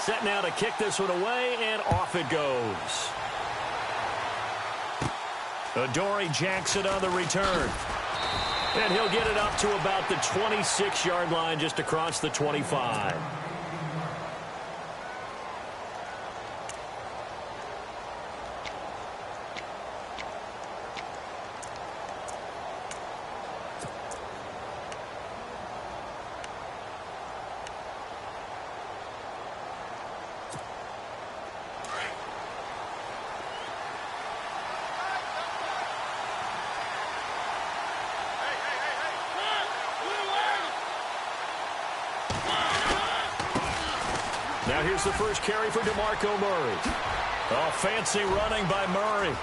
Set now to kick this one away, and off it goes. Adoree Jackson on the return. And he'll get it up to about the 26-yard line, just across the 25. Now here's the first carry for DeMarco Murray. Oh, fancy running by Murray.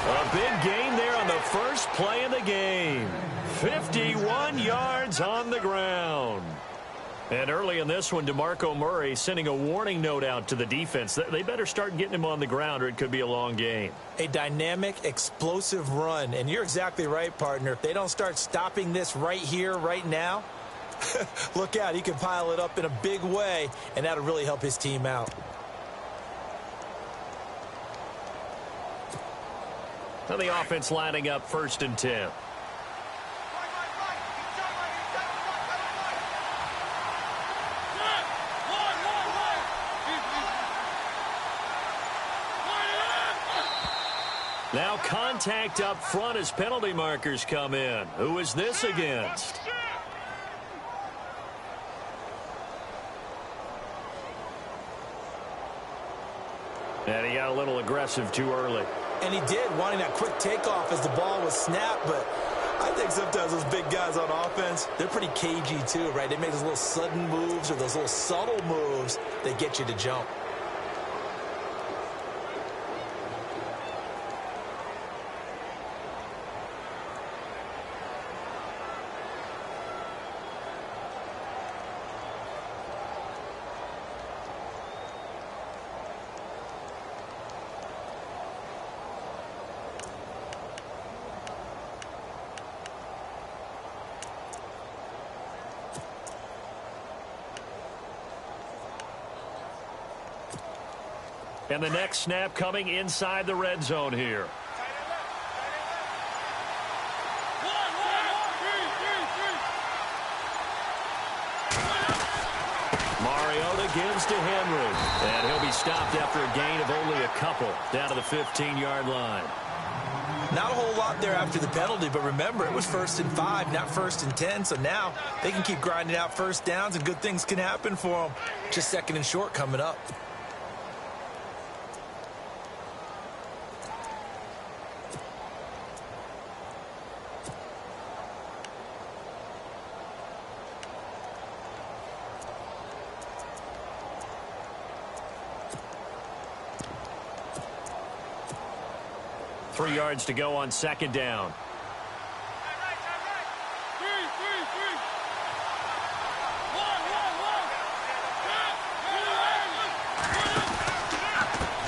A big gain there on the first play of the game. 51 yards on the ground. And early in this one, DeMarco Murray sending a warning note out to the defense. They better start getting him on the ground or it could be a long game. A dynamic, explosive run. And you're exactly right, partner. If they don't start stopping this right here, right now, look out, he can pile it up in a big way, and that'll really help his team out. Now the offense lining up 1st and 10. Now contact up front as penalty markers come in. Who is this against? And he got a little aggressive too early. And he did, wanting that quick takeoff as the ball was snapped. But I think sometimes those big guys on offense, they're pretty cagey too, right? They make those little sudden moves or those little subtle moves that get you to jump. And the next snap coming inside the red zone here. Mariota gives to Henry. And he'll be stopped after a gain of only a couple down to the 15-yard line. Not a whole lot there after the penalty, but remember, it was 1st and 5, not 1st and 10. So now they can keep grinding out first downs, and good things can happen for them. Just 2nd and short coming up. Three yards to go on 2nd down.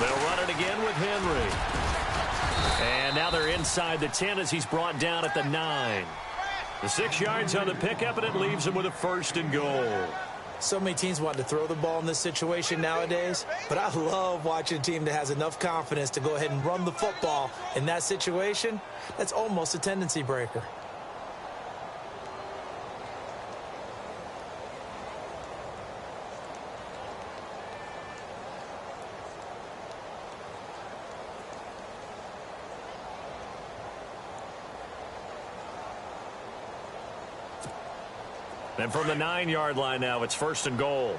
They'll run it again with Henry. And now they're inside the 10 as he's brought down at the 9. The 6 yards on the pickup, and it leaves him with a 1st and goal. So many teams want to throw the ball in this situation nowadays, but I love watching a team that has enough confidence to go ahead and run the football. In that situation, that's almost a tendency breaker. And from the 9-yard line now, it's 1st and goal.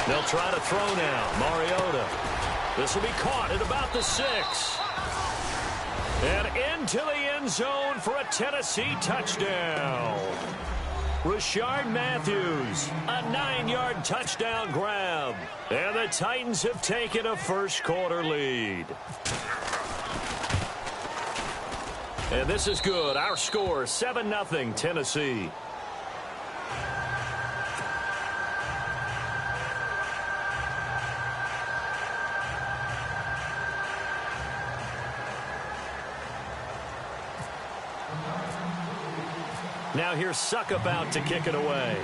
They'll try to throw now. Mariota. This will be caught at about the 6. And into the end zone for a Tennessee touchdown. Rashard Matthews, a 9-yard touchdown grab. And the Titans have taken a first-quarter lead. And this is good. Our score, 7-0 Tennessee. Now here's Suckup out to kick it away.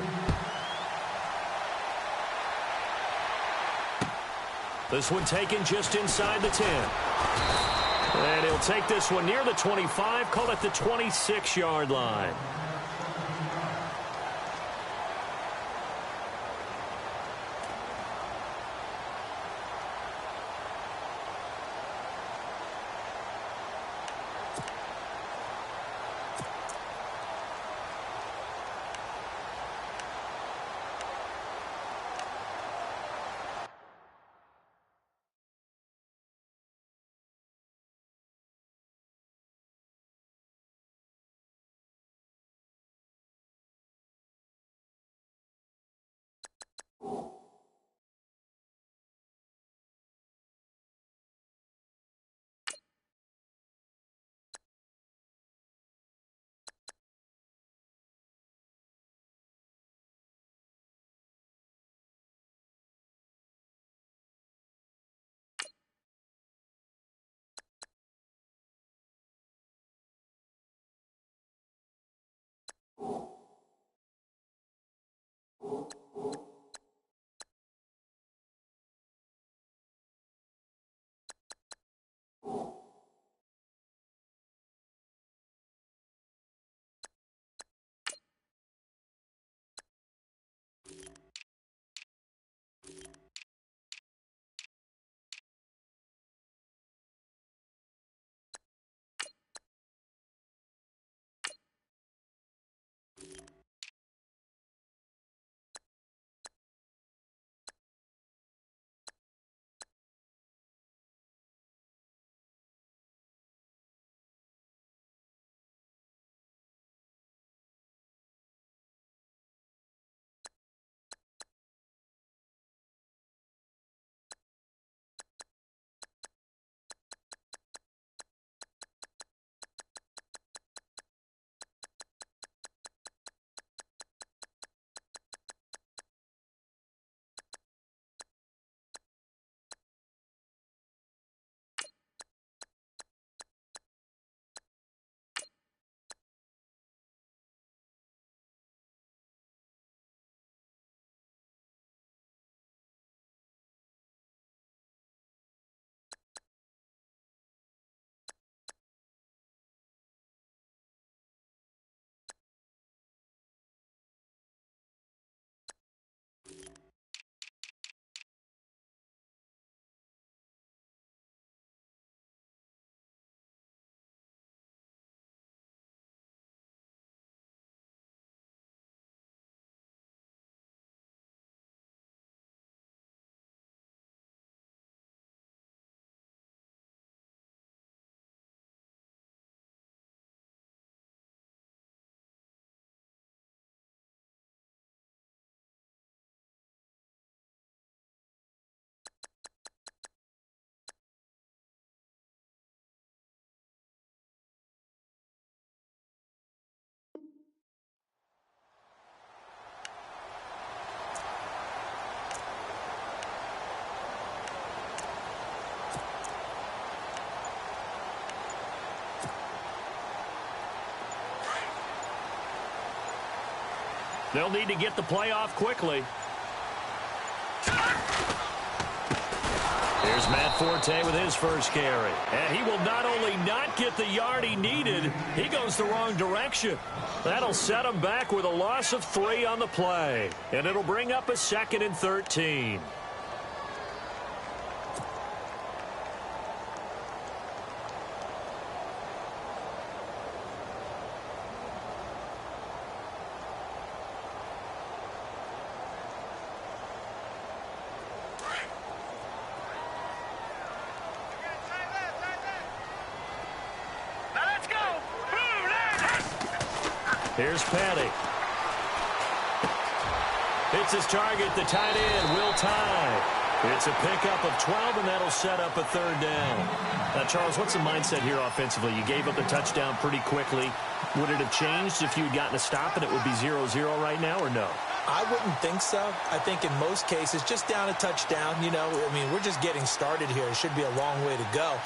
This one taken just inside the 10. And he'll take this one near the 25, call it the 26-yard line. They'll need to get the play off quickly. Here's Matt Forte with his first carry. And he will not only not get the yard he needed, he goes the wrong direction. That'll set him back with a loss of 3 on the play. And it'll bring up a 2nd and 13. Here's Patty. It's his target, the tight end, Will Tye. It's a pickup of 12, and that'll set up a 3rd down. Now, Charles, what's the mindset here offensively? You gave up the touchdown pretty quickly. Would it have changed if you had gotten a stop and it would be 0-0 right now, or no? I wouldn't think so. I think in most cases, just down a touchdown, you know, I mean, we're just getting started here. It should be a long way to go.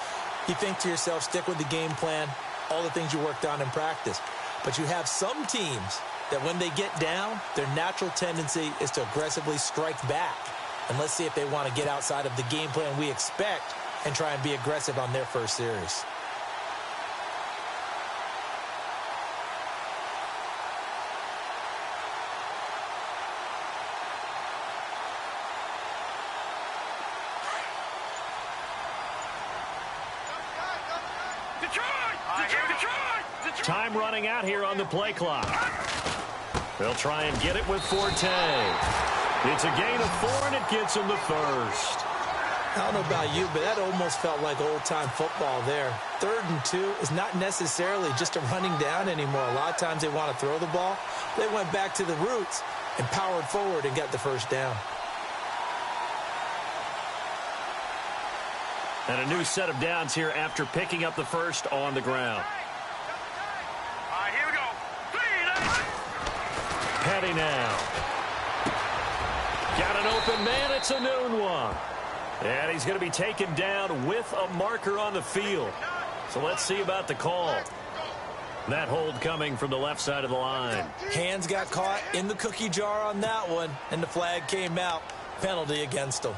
You think to yourself, stick with the game plan, all the things you worked on in practice. But you have some teams that when they get down, their natural tendency is to aggressively strike back. And let's see if they want to get outside of the game plan we expect and try and be aggressive on their first series. Time running out here on the play clock. They'll try and get it with Forte. It's a gain of 4, and it gets him the first. I don't know about you, but that almost felt like old-time football there. 3rd and 2 is not necessarily just a running down anymore. A lot of times they want to throw the ball. They went back to the roots and powered forward and got the first down. And a new set of downs here after picking up the first on the ground. Petty now. Got an open man. It's a noon one. And he's going to be taken down with a marker on the field. So let's see about the call. That hold coming from the left side of the line. Hands got caught in the cookie jar on that one, and the flag came out. Penalty against him.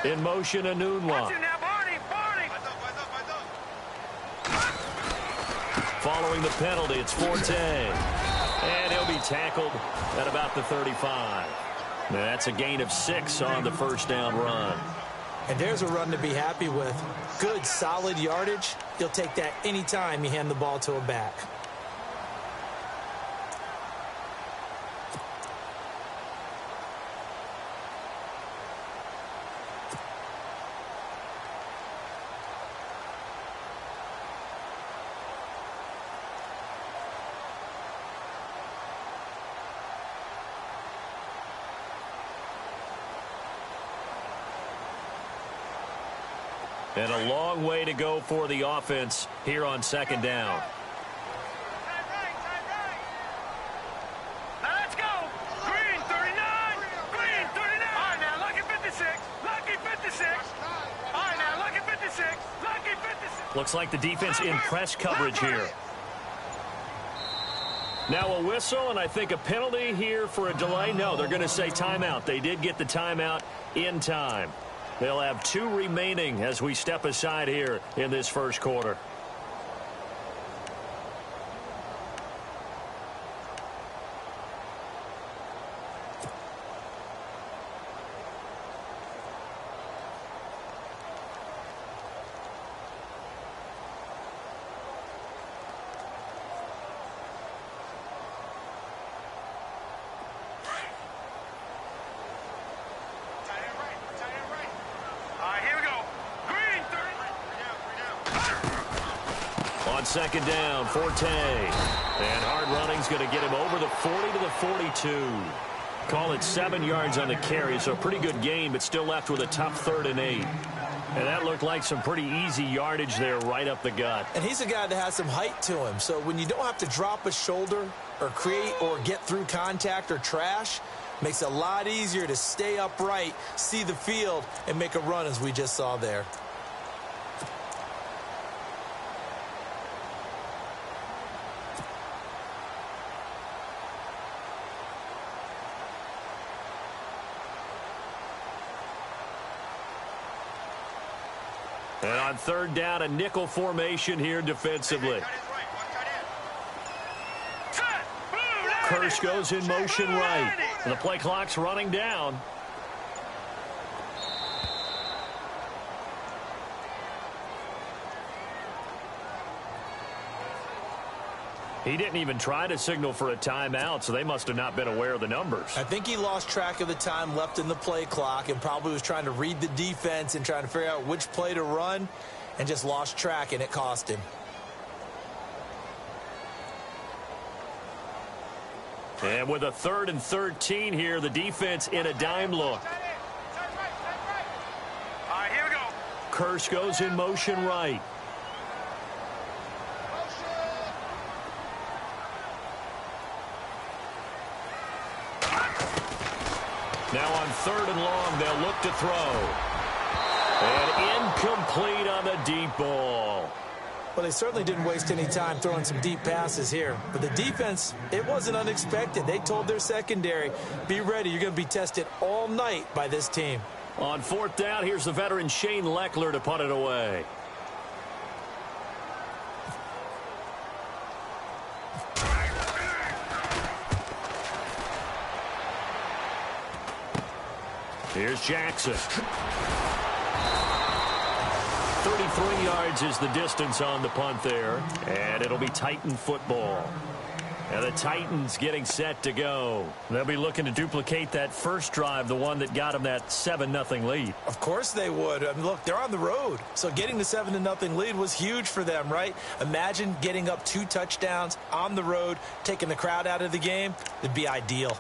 In motion, a noon one. Following the penalty, it's Forte. And he'll be tackled at about the 35. That's a gain of 6 on the first down run. And there's a run to be happy with. Good, solid yardage. You'll take that anytime you hand the ball to a back. And a long way to go for the offense here on second down. Now let's go. Green 39. Green 39. All right, now lucky 56. Lucky 56. All right, now lucky 56. Lucky 56. Looks like the defense in press coverage here. Now a whistle, and I think a penalty here for a delay. No, they're going to say timeout. They did get the timeout in time. They'll have 2 remaining as we step aside here in this first quarter. On second down, Forte. And hard running's going to get him over the 40 to the 42. Call it 7 yards on the carry, so a pretty good gain, but still left with a tough 3rd and 8. And that looked like some pretty easy yardage there right up the gut. And he's a guy that has some height to him, so when you don't have to drop a shoulder or create or get through contact or trash, makes it a lot easier to stay upright, see the field, and make a run as we just saw there. And on 3rd down, a nickel formation here defensively. Kirsch goes in motion right. And the play clock's running down. He didn't even try to signal for a timeout, so they must have not been aware of the numbers. I think he lost track of the time left in the play clock and probably was trying to read the defense and trying to figure out which play to run and just lost track, and it cost him. And with a 3rd and 13 here, the defense in a dime look. All right, here we go. Curse goes in motion right. Now on 3rd and long, they'll look to throw. And incomplete on the deep ball. Well, they certainly didn't waste any time throwing some deep passes here. But the defense, it wasn't unexpected. They told their secondary, be ready. You're going to be tested all night by this team. On 4th down, here's the veteran Shane Leckler to punt it away. Here's Jackson. 33 yards is the distance on the punt there. And it'll be Titan football. And the Titans getting set to go. They'll be looking to duplicate that first drive, the one that got them that 7-0 lead. Of course they would. I mean, look, they're on the road. So getting the 7-0 lead was huge for them, right? Imagine getting up 2 touchdowns on the road, taking the crowd out of the game. It'd be ideal.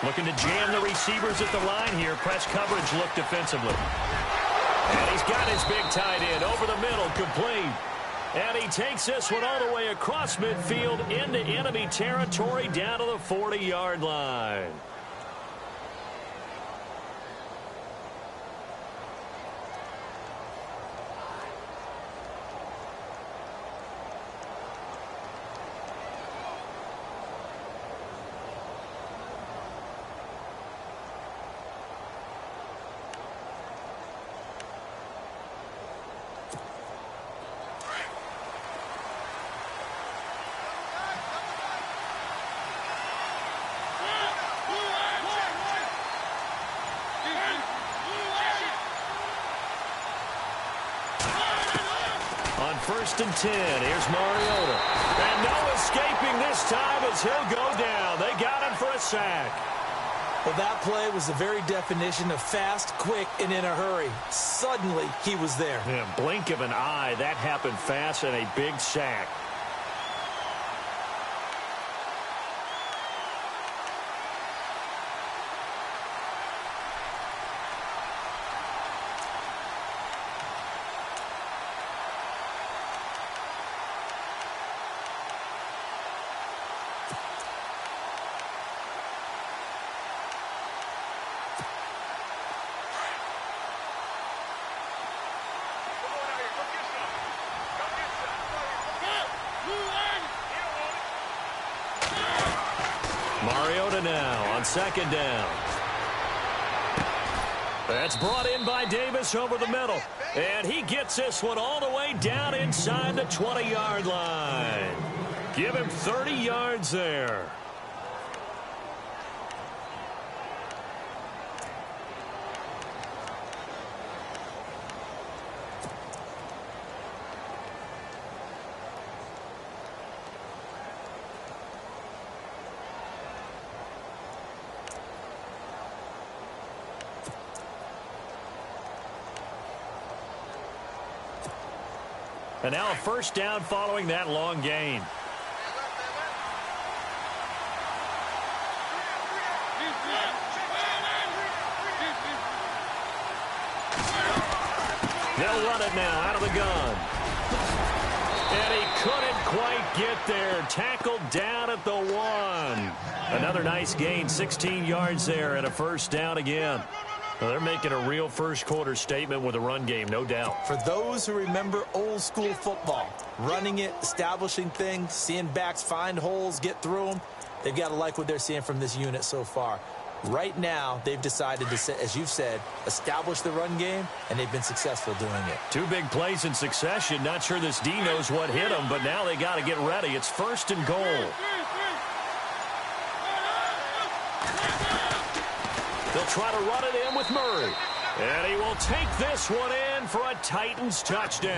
Looking to jam the receivers at the line here. Press coverage look defensively. And he's got his big tight end over the middle, complete. And he takes this one all the way across midfield into enemy territory down to the 40-yard line. On 1st and 10, here's Mariota. And no escaping this time as he'll go down. They got him for a sack. Well, that play was the very definition of fast, quick, and in a hurry. Suddenly, he was there. Yeah, blink of an eye, that happened fast and a big sack. Mariota now on 2nd down. That's brought in by Davis over the middle. And he gets this one all the way down inside the 20-yard line. Give him 30 yards there. And now a 1st down following that long gain. They'll run it now out of the gun. And he couldn't quite get there. Tackled down at the 1. Another nice gain, 16 yards there and a 1st down again. Well, they're making a real first-quarter statement with a run game, no doubt. For those who remember old-school football, running it, establishing things, seeing backs find holes, get through them, they've got to like what they're seeing from this unit so far. Right now, they've decided to, as you've said, establish the run game, and they've been successful doing it. 2 big plays in succession. Not sure this D knows what hit them, but now they got to get ready. It's 1st and goal. They'll try to run it in with Murray. And he will take this one in for a Titans touchdown.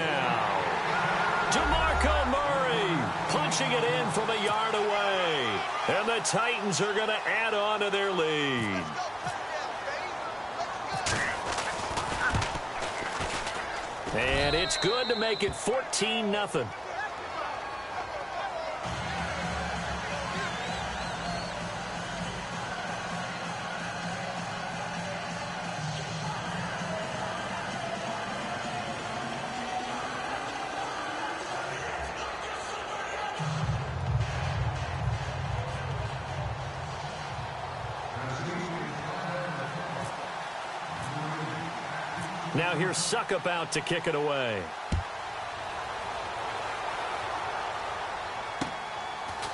DeMarco Murray punching it in from a yard away. And the Titans are going to add on to their lead. And it's good to make it 14-0. Now here's Suckup out to kick it away.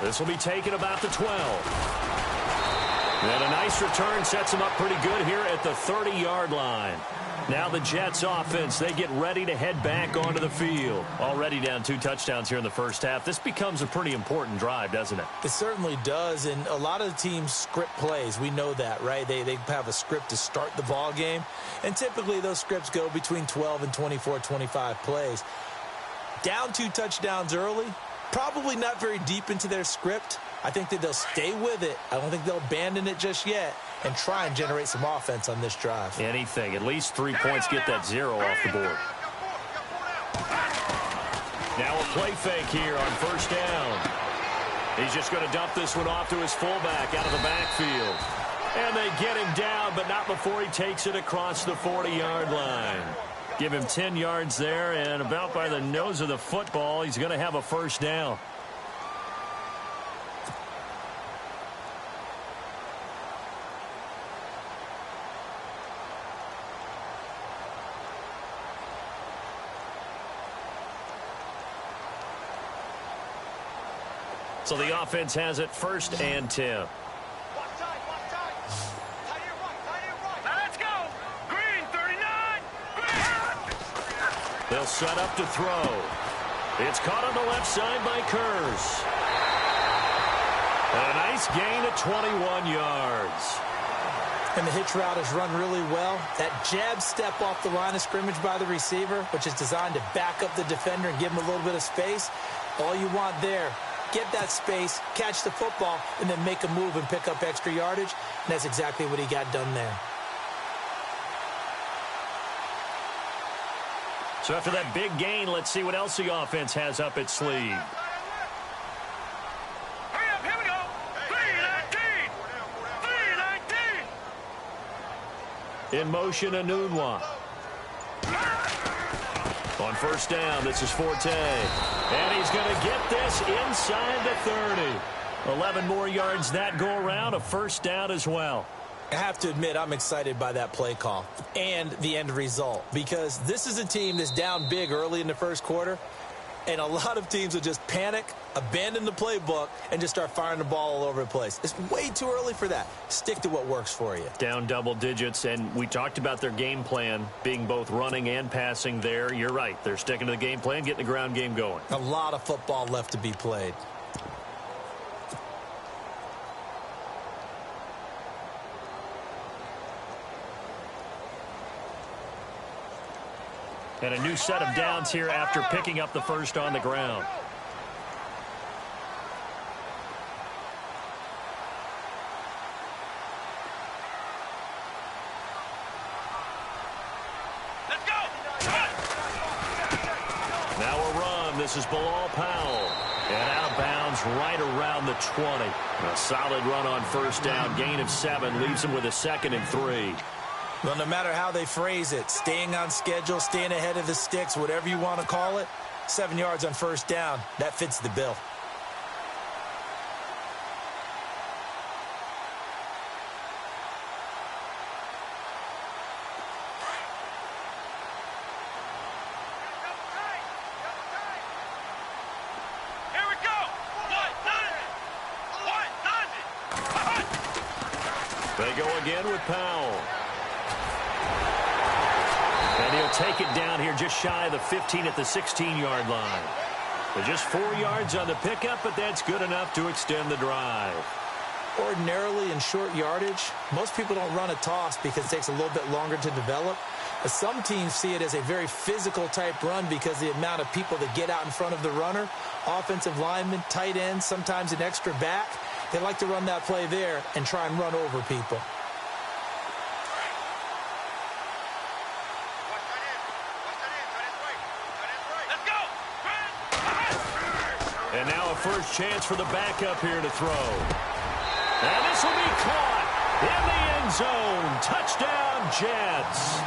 This will be taken about the 12. And a nice return sets him up pretty good here at the 30-yard line. Now the Jets offense, they get ready to head back onto the field. Already down 2 touchdowns here in the first half. This becomes a pretty important drive, doesn't it? It certainly does, and a lot of the teams script plays. We know that, right? They have a script to start the ball game, and typically those scripts go between 12 and 24, 25 plays. Down 2 touchdowns early, probably not very deep into their script. I think that they'll stay with it. I don't think they'll abandon it just yet and try and generate some offense on this drive. Anything. At least 3 points, get that 0 off the board. Now a play fake here on first down. He's just going to dump this one off to his fullback out of the backfield. And they get him down, but not before he takes it across the 40-yard line. Give him 10 yards there, and about by the nose of the football, he's going to have a first down. So the offense has it 1st and 10. Now let's go. Green 39. Green. They'll set up to throw. It's caught on the left side by Kurz. A nice gain of 21 yards. And the hitch route is run really well. That jab step off the line of scrimmage by the receiver, which is designed to back up the defender and give him a little bit of space. All you want there, get that space, catch the football, and then make a move and pick up extra yardage. And that's exactly what he got done there. So after that big gain, let's see what else the offense has up its sleeve. Hurry up, here we go. 319. 319. In motion, Anunwa. On first down, this is Forte. And he's going to get this inside the 30. 11 more yards that go around, a first down as well. I have to admit, I'm excited by that play call and the end result, because this is a team that's down big early in the first quarter, and a lot of teams will just panic, abandon the playbook, and just start firing the ball all over the place. It's way too early for that. Stick to what works for you. Down double digits, and we talked about their game plan being both running and passing there. You're right. They're sticking to the game plan, getting the ground game going. A lot of football left to be played. And a new set of downs here after picking up the first on the ground. Let's go. Now a run. This is Bilal Powell. And out of bounds right around the 20. A solid run on first down. Gain of 7 leaves him with a 2nd and 3. Well, no matter how they phrase it, staying on schedule, staying ahead of the sticks, whatever you want to call it, 7 yards on first down, that fits the bill. Here we go. They go again with Powell. And he'll take it down here just shy of the 15 at the 16-yard line. But just 4 yards on the pickup, but that's good enough to extend the drive. Ordinarily in short yardage, most people don't run a toss because it takes a little bit longer to develop. But some teams see it as a very physical type run because the amount of people that get out in front of the runner, offensive linemen, tight ends, sometimes an extra back, they like to run that play there and try and run over people. And now a first chance for the backup here to throw. And this will be caught in the end zone. Touchdown, Jets.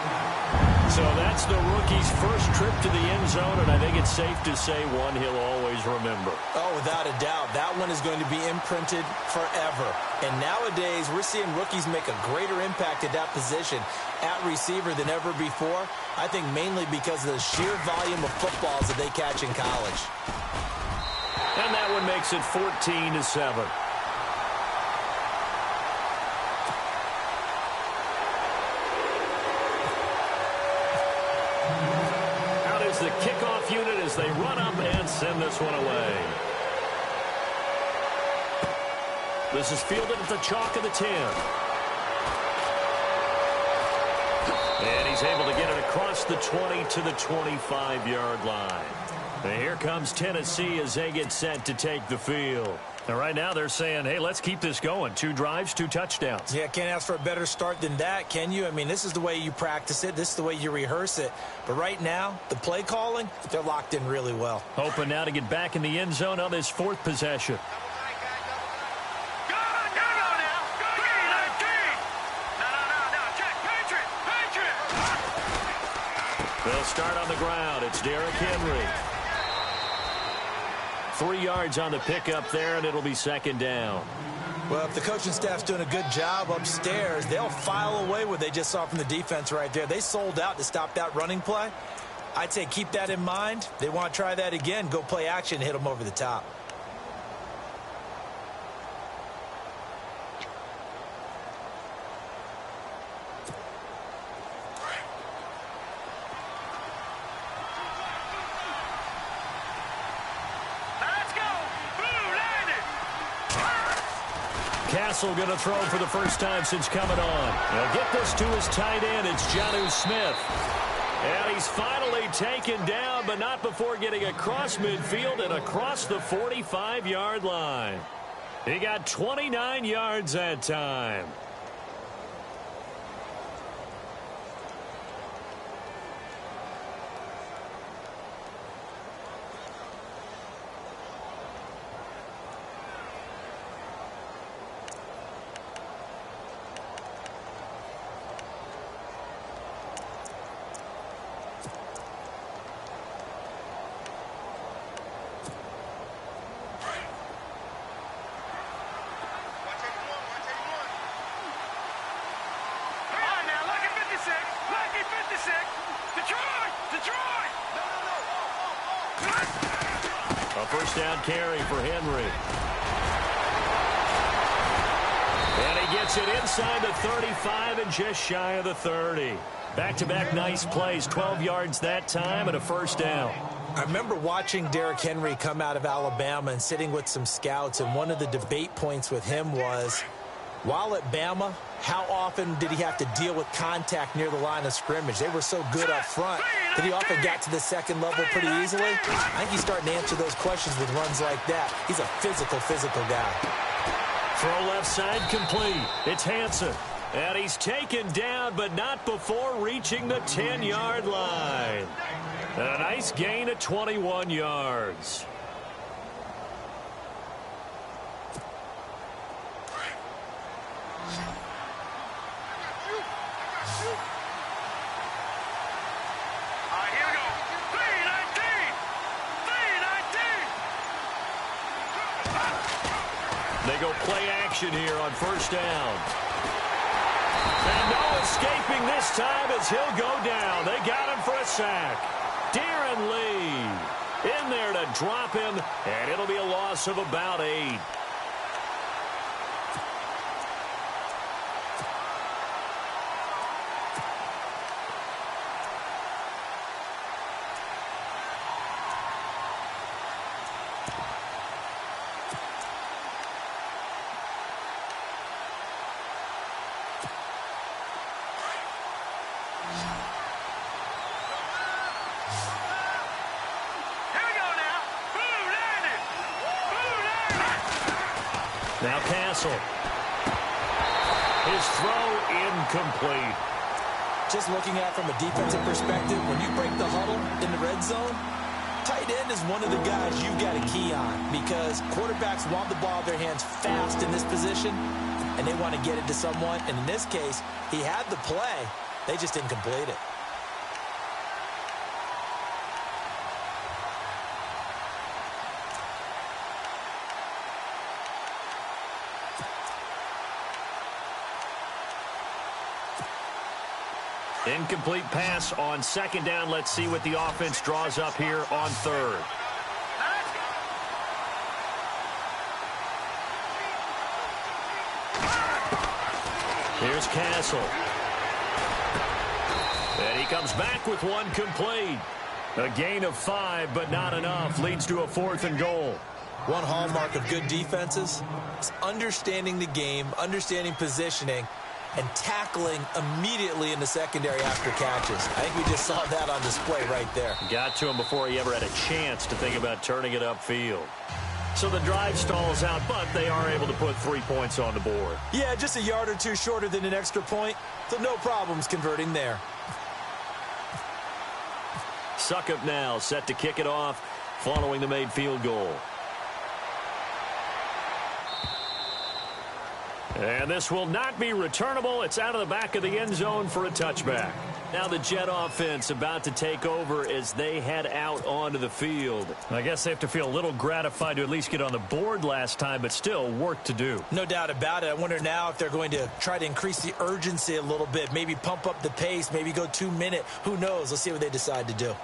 So that's the rookie's first trip to the end zone, and I think it's safe to say one he'll always remember. Oh, without a doubt. That one is going to be imprinted forever. And nowadays, we're seeing rookies make a greater impact at that position at receiver than ever before. I think mainly because of the sheer volume of footballs that they catch in college. And that one makes it 14-7. Out is the kickoff unit as they run up and send this one away. This is fielded at the chalk of the 10. And he's able to get it across the 20 to the 25-yard line. And here comes Tennessee as they get set to take the field. And right now they're saying, hey, let's keep this going. 2 drives, 2 touchdowns. Yeah, can't ask for a better start than that, can you? I mean, this is the way you practice it. This is the way you rehearse it. But right now, the play calling, they're locked in really well. Hoping now to get back in the end zone on this 4th possession. They'll start on the ground. It's Derrick Henry. 3 yards on the pickup there, and it'll be 2nd down. Well, if the coaching staff's doing a good job upstairs, they'll file away what they just saw from the defense right there. They sold out to stop that running play. I'd say keep that in mind. They want to try that again. Go play action, hit them over the top. Castle going to throw for the first time since coming on. He'll get this to his tight end. It's Jonnu Smith. And he's finally taken down, but not before getting across midfield and across the 45-yard line. He got 29 yards that time. A first down carry for Henry. And he gets it inside the 35 and just shy of the 30. Back-to-back nice plays, 12 yards that time and a first down. I remember watching Derrick Henry come out of Alabama and sitting with some scouts, and one of the debate points with him was, while at Bama, how often did he have to deal with contact near the line of scrimmage? They were so good up front that he often got to the second level pretty easily. I think he's starting to answer those questions with runs like that. He's a physical guy. Throw left side complete. It's Hansen. And he's taken down, but not before reaching the 10-yard line. And a nice gain of 21 yards. They go play action here on first down. And no escaping this time as he'll go down. They got him for a sack. Darren Lee in there to drop him, and it'll be a loss of about 8. Now Castle. His throw incomplete. Just looking at it from a defensive perspective, when you break the huddle in the red zone, tight end is one of the guys you've got to key on because quarterbacks want the ball in their hands fast in this position, and they want to get it to someone. And in this case, he had the play. They just didn't complete it. Incomplete pass on second down. Let's see what the offense draws up here on third. Here's Castle. And he comes back with one complete. A gain of 5, but not enough. Leads to a 4th and goal. One hallmark of good defenses is understanding the game, understanding positioning, and tackling immediately in the secondary after catches. I think we just saw that on display right there. Got to him before he ever had a chance to think about turning it upfield. So the drive stalls out, but they are able to put 3 points on the board. Yeah, just a yard or two shorter than an extra point, so no problems converting there. Suckup now, set to kick it off following the made field goal. And this will not be returnable. It's out of the back of the end zone for a touchback. Now the Jet offense about to take over as they head out onto the field. I guess they have to feel a little gratified to at least get on the board last time, but still work to do. No doubt about it. I wonder now if they're going to try to increase the urgency a little bit, maybe pump up the pace, maybe go 2-minute. Who knows? Let's see what they decide to do.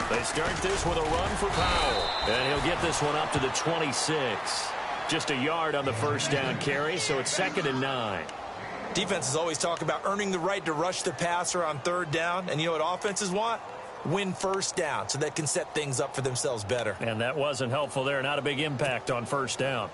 They start this with a run for Powell. And he'll get this one up to the 26. Just a yard on the first down carry, so it's 2nd and 9. Defenses always talk about earning the right to rush the passer on third down. And you know what offenses want? Win first down so they can set things up for themselves better. And that wasn't helpful there. Not a big impact on first down.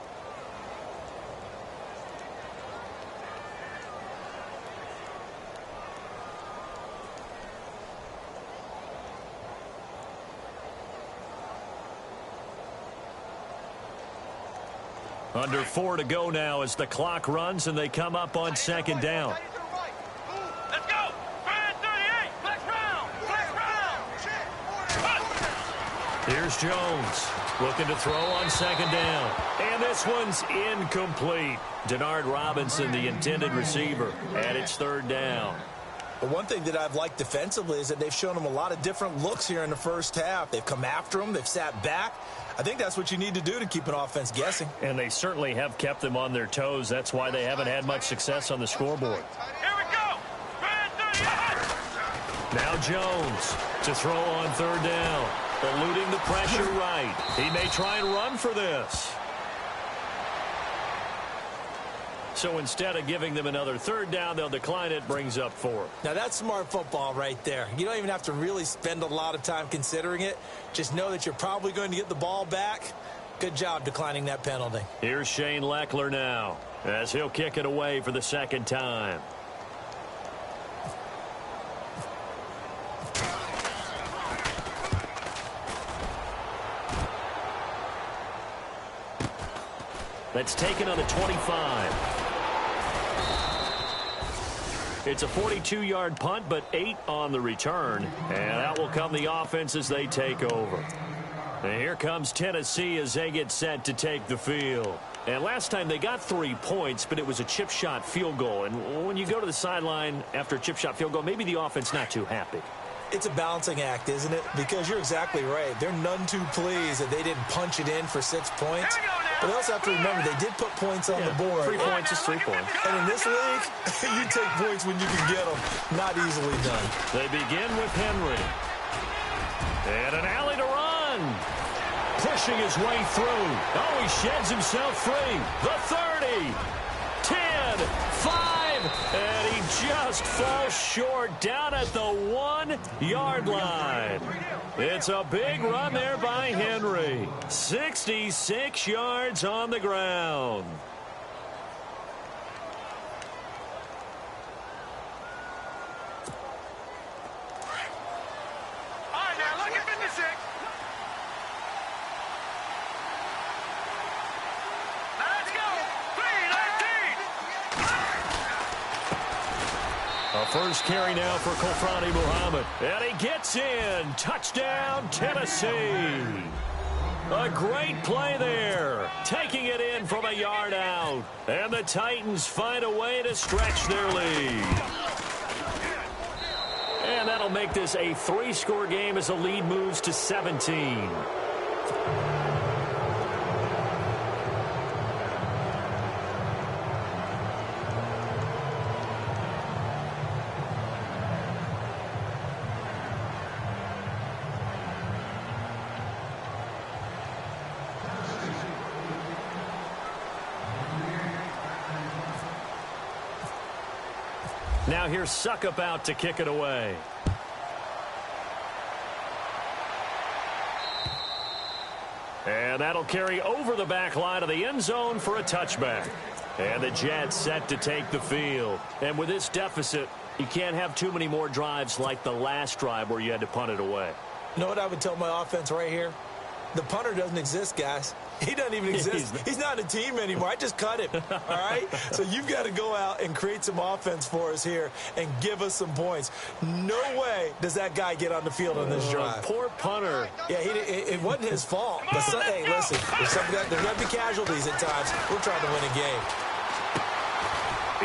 Under 4 to go now as the clock runs and they come up on second down. Let's go! 38! Flex round! Flex round! Here's Jones looking to throw on second down. And this one's incomplete. Denard Robinson, the intended receiver, and it's 3rd down. But one thing that I've liked defensively is that they've shown them a lot of different looks here in the first half. They've come after them. They've sat back. I think that's what you need to do to keep an offense guessing. And they certainly have kept them on their toes. That's why they haven't had much success on the scoreboard. Here we go! 38! Now Jones to throw on 3rd down. Eluding the pressure right. He may try and run for this. So instead of giving them another 3rd down, they'll decline it, brings up 4. Now that's smart football right there. You don't even have to really spend a lot of time considering it. Just know that you're probably going to get the ball back. Good job declining that penalty. Here's Shane Leckler now as he'll kick it away for the 2nd time. That's taken on the 25. It's a 42-yard punt, but 8 on the return. And out will come the offense as they take over. And here comes Tennessee as they get set to take the field. And last time they got 3 points, but it was a chip shot field goal. And when you go to the sideline after a chip shot field goal, maybe the offense not too happy. It's a balancing act, isn't it? Because you're exactly right. They're none too pleased that they didn't punch it in for 6 points. But they also have to remember they did put points on the board. 3 points is 3 points. And in this league, you take points when you can get them. Not easily done. They begin with Henry. And an alley to run. Pushing his way through. Oh, he sheds himself free. The 30. 10. 5. And he just falls short down at the 1-yard line. It's a big run there by Henry. 66 yards on the ground. All right, now look at 56. Let's go. 3-19. A first carry now for Kofrani Muhammad. And he gets in. Touchdown, Tennessee. A great play there. Taking it in from a yard out. And the Titans find a way to stretch their lead. And that'll make this a 3-score game as the lead moves to 17. Now here's Suckup out to kick it away. And that'll carry over the back line of the end zone for a touchback. And the Jets set to take the field. And with this deficit, you can't have too many more drives like the last drive where you had to punt it away. You know what I would tell my offense right here? The punter doesn't exist, guys. He doesn't even exist. He's not a team anymore. I just cut him, all right? So you've got to go out and create some offense for us here and give us some points. No way does that guy get on the field on this drive. Poor punter. Yeah, it wasn't his fault. But hey, listen, there's going to be casualties at times. We're trying to win a game.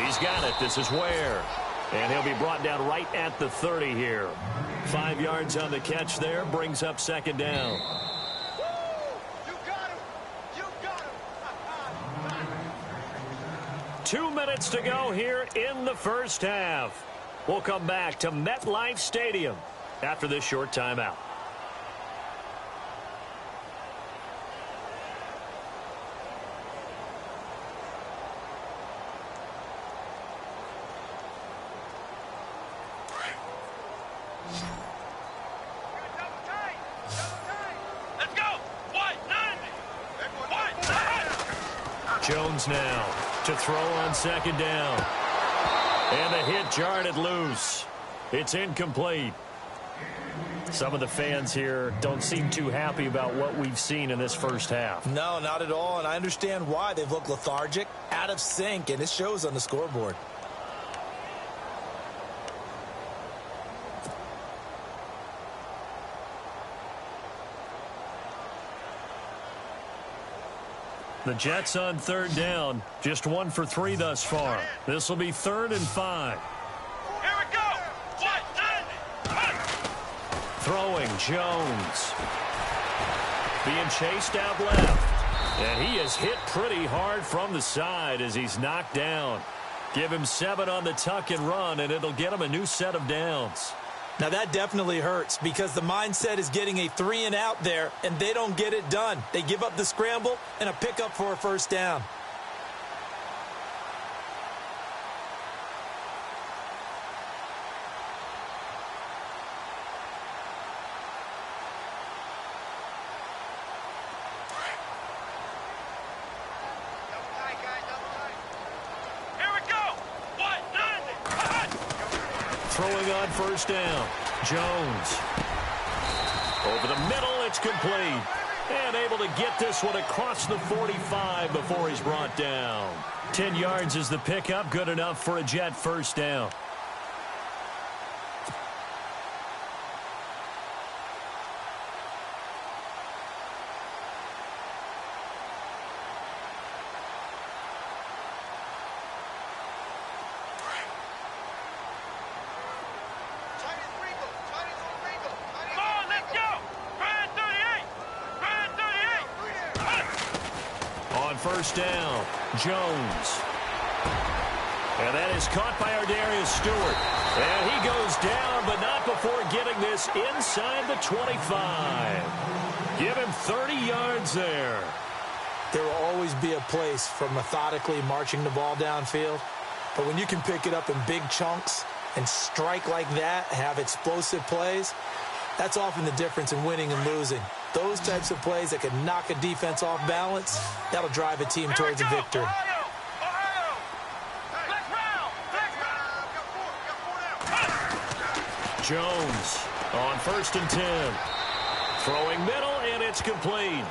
He's got it. This is Ware. And he'll be brought down right at the 30 here. 5 yards on the catch there. Brings up second down. 2 minutes to go here in the first half. We'll come back to MetLife Stadium after this short timeout. Let's go. White 90. Jones now to throw on second down. And the hit jarred it loose. It's incomplete. Some of the fans here don't seem too happy about what we've seen in this first half. No, not at all, and I understand why. They've looked lethargic, out of sync, and it shows on the scoreboard. The Jets on third down. Just 1 for 3 thus far. This will be 3rd and 5. Here we go. White 90. Throwing Jones. Being chased out left. And he is hit pretty hard from the side as he's knocked down. Give him 7 on the tuck and run, and it'll get him a new set of downs. Now, that definitely hurts because the mindset is getting a 3 and out there, and they don't get it done. They give up the scramble and a pickup for a first down. Here we go. White 90. Throwing on first down. Jones. Over the middle, it's complete. And able to get this one across the 45 before he's brought down. 10 yards is the pickup. Good enough for a Jet first down. First down, Jones. And that is caught by Ardarius Stewart. And he goes down, but not before getting this inside the 25. Give him 30 yards there. There will always be a place for methodically marching the ball downfield, But when you can pick it up in big chunks and strike like that, have explosive plays, that's often the difference in winning and losing. Those types of plays that can knock a defense off balance, that'll drive a team towards a victory. Jones on 1st and 10. Throwing middle, and it's complete.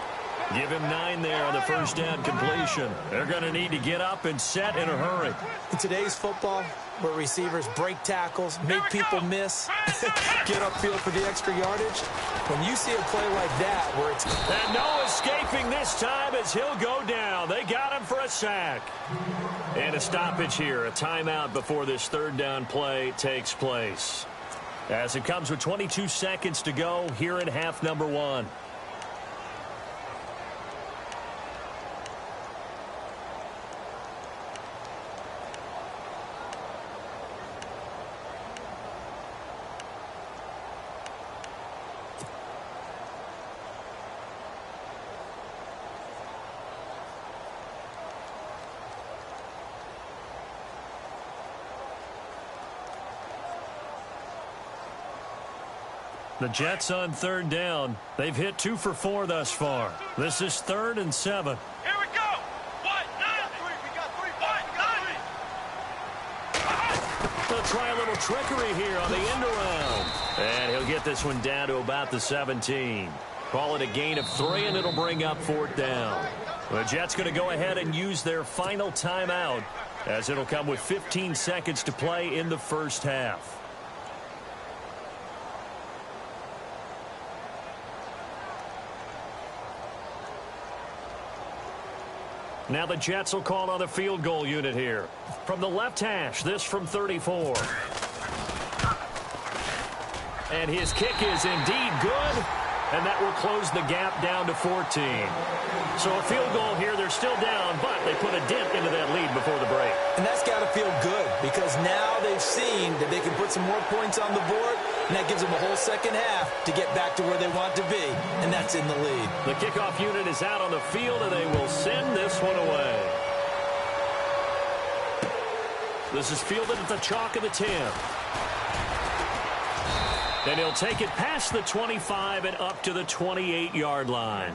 Give him 9 there on the first down completion. They're going to need to get up and set in a hurry. In today's football, where receivers break tackles, make people miss, get upfield for the extra yardage, when you see a play like that where it's... And no escaping this time as he'll go down. They got him for a sack. And a stoppage here, a timeout before this 3rd down play takes place. As it comes with 22 seconds to go here in half number 1. The Jets on 3rd down. They've hit 2 for 4 thus far. This is 3rd and 7. Here we go. What? We got three. They'll try a little trickery here on the end around. And he'll get this one down to about the 17. Call it a gain of 3, and it'll bring up 4th down. The Jets going to go ahead and use their final timeout, as it'll come with 15 seconds to play in the first half. Now the Jets will call on the field goal unit here. From the left hash, this from 34. And his kick is indeed good, and that will close the gap down to 14. So a field goal here, they're still down, but they put a dent into that lead before the break. And that's got to feel good, because now they've seen that they can put some more points on the board, and that gives them a whole second half to get back to where they want to be, and that's in the lead. The kickoff unit is out on the field, and they will send this one away. This is fielded at the chalk of the 10. And he'll take it past the 25 and up to the 28-yard line.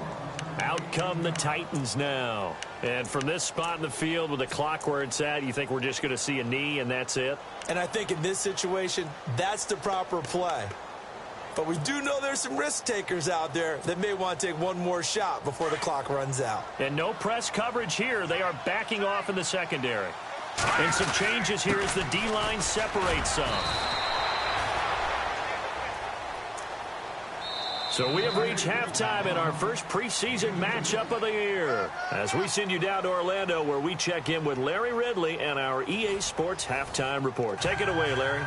Out come the Titans now. And from this spot in the field with the clock where it's at, you think we're just going to see a knee and that's it? And I think in this situation, that's the proper play. But we do know there's some risk takers out there that may want to take one more shot before the clock runs out. And no press coverage here. They are backing off in the secondary. And some changes here as the D-line separates some. So we have reached halftime in our first preseason matchup of the year, as we send you down to Orlando, where we check in with Larry Ridley and our EA Sports Halftime Report. Take it away, Larry.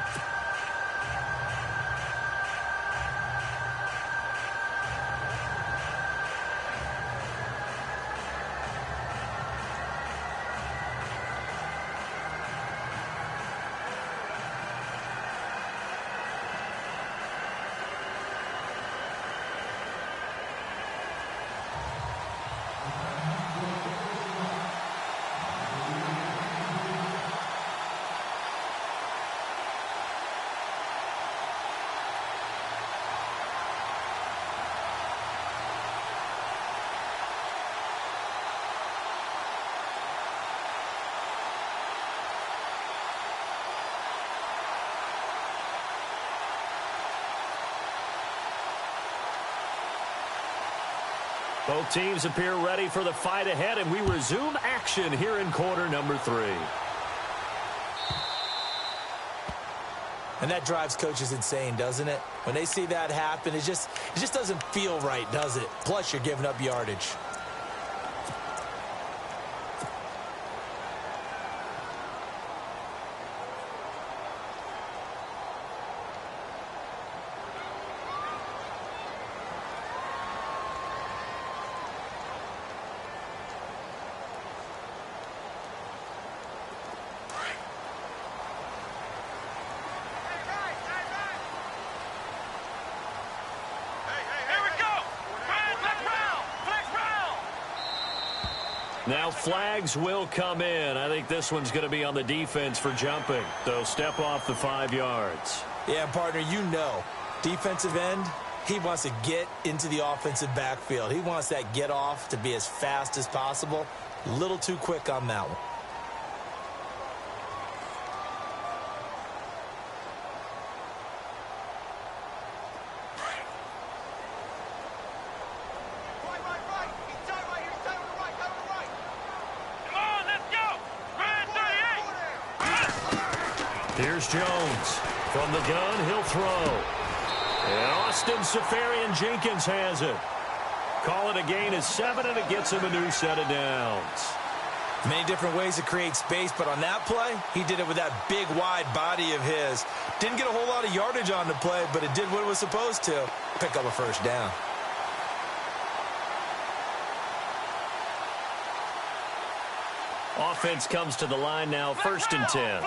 Both teams appear ready for the fight ahead, and we resume action here in quarter number 3. And that drives coaches insane, doesn't it? When they see that happen, it just doesn't feel right, does it? Plus, you're giving up yardage. Here we go. Let's round. Now flags will come in. I think this one's going to be on the defense for jumping. They'll step off the 5 yards. Yeah, partner, you know, defensive end, he wants to get into the offensive backfield. He wants that get off to be as fast as possible. A little too quick on that one. Here's Jones. From the gun, he'll throw. And Austin Safarian-Jenkins has it. Call it a gain of 7, and it gets him a new set of downs. Many different ways to create space, but on that play, he did it with that big, wide body of his. Didn't get a whole lot of yardage on the play, but it did what it was supposed to. Pick up a first down. Offense comes to the line now, 1st and 10.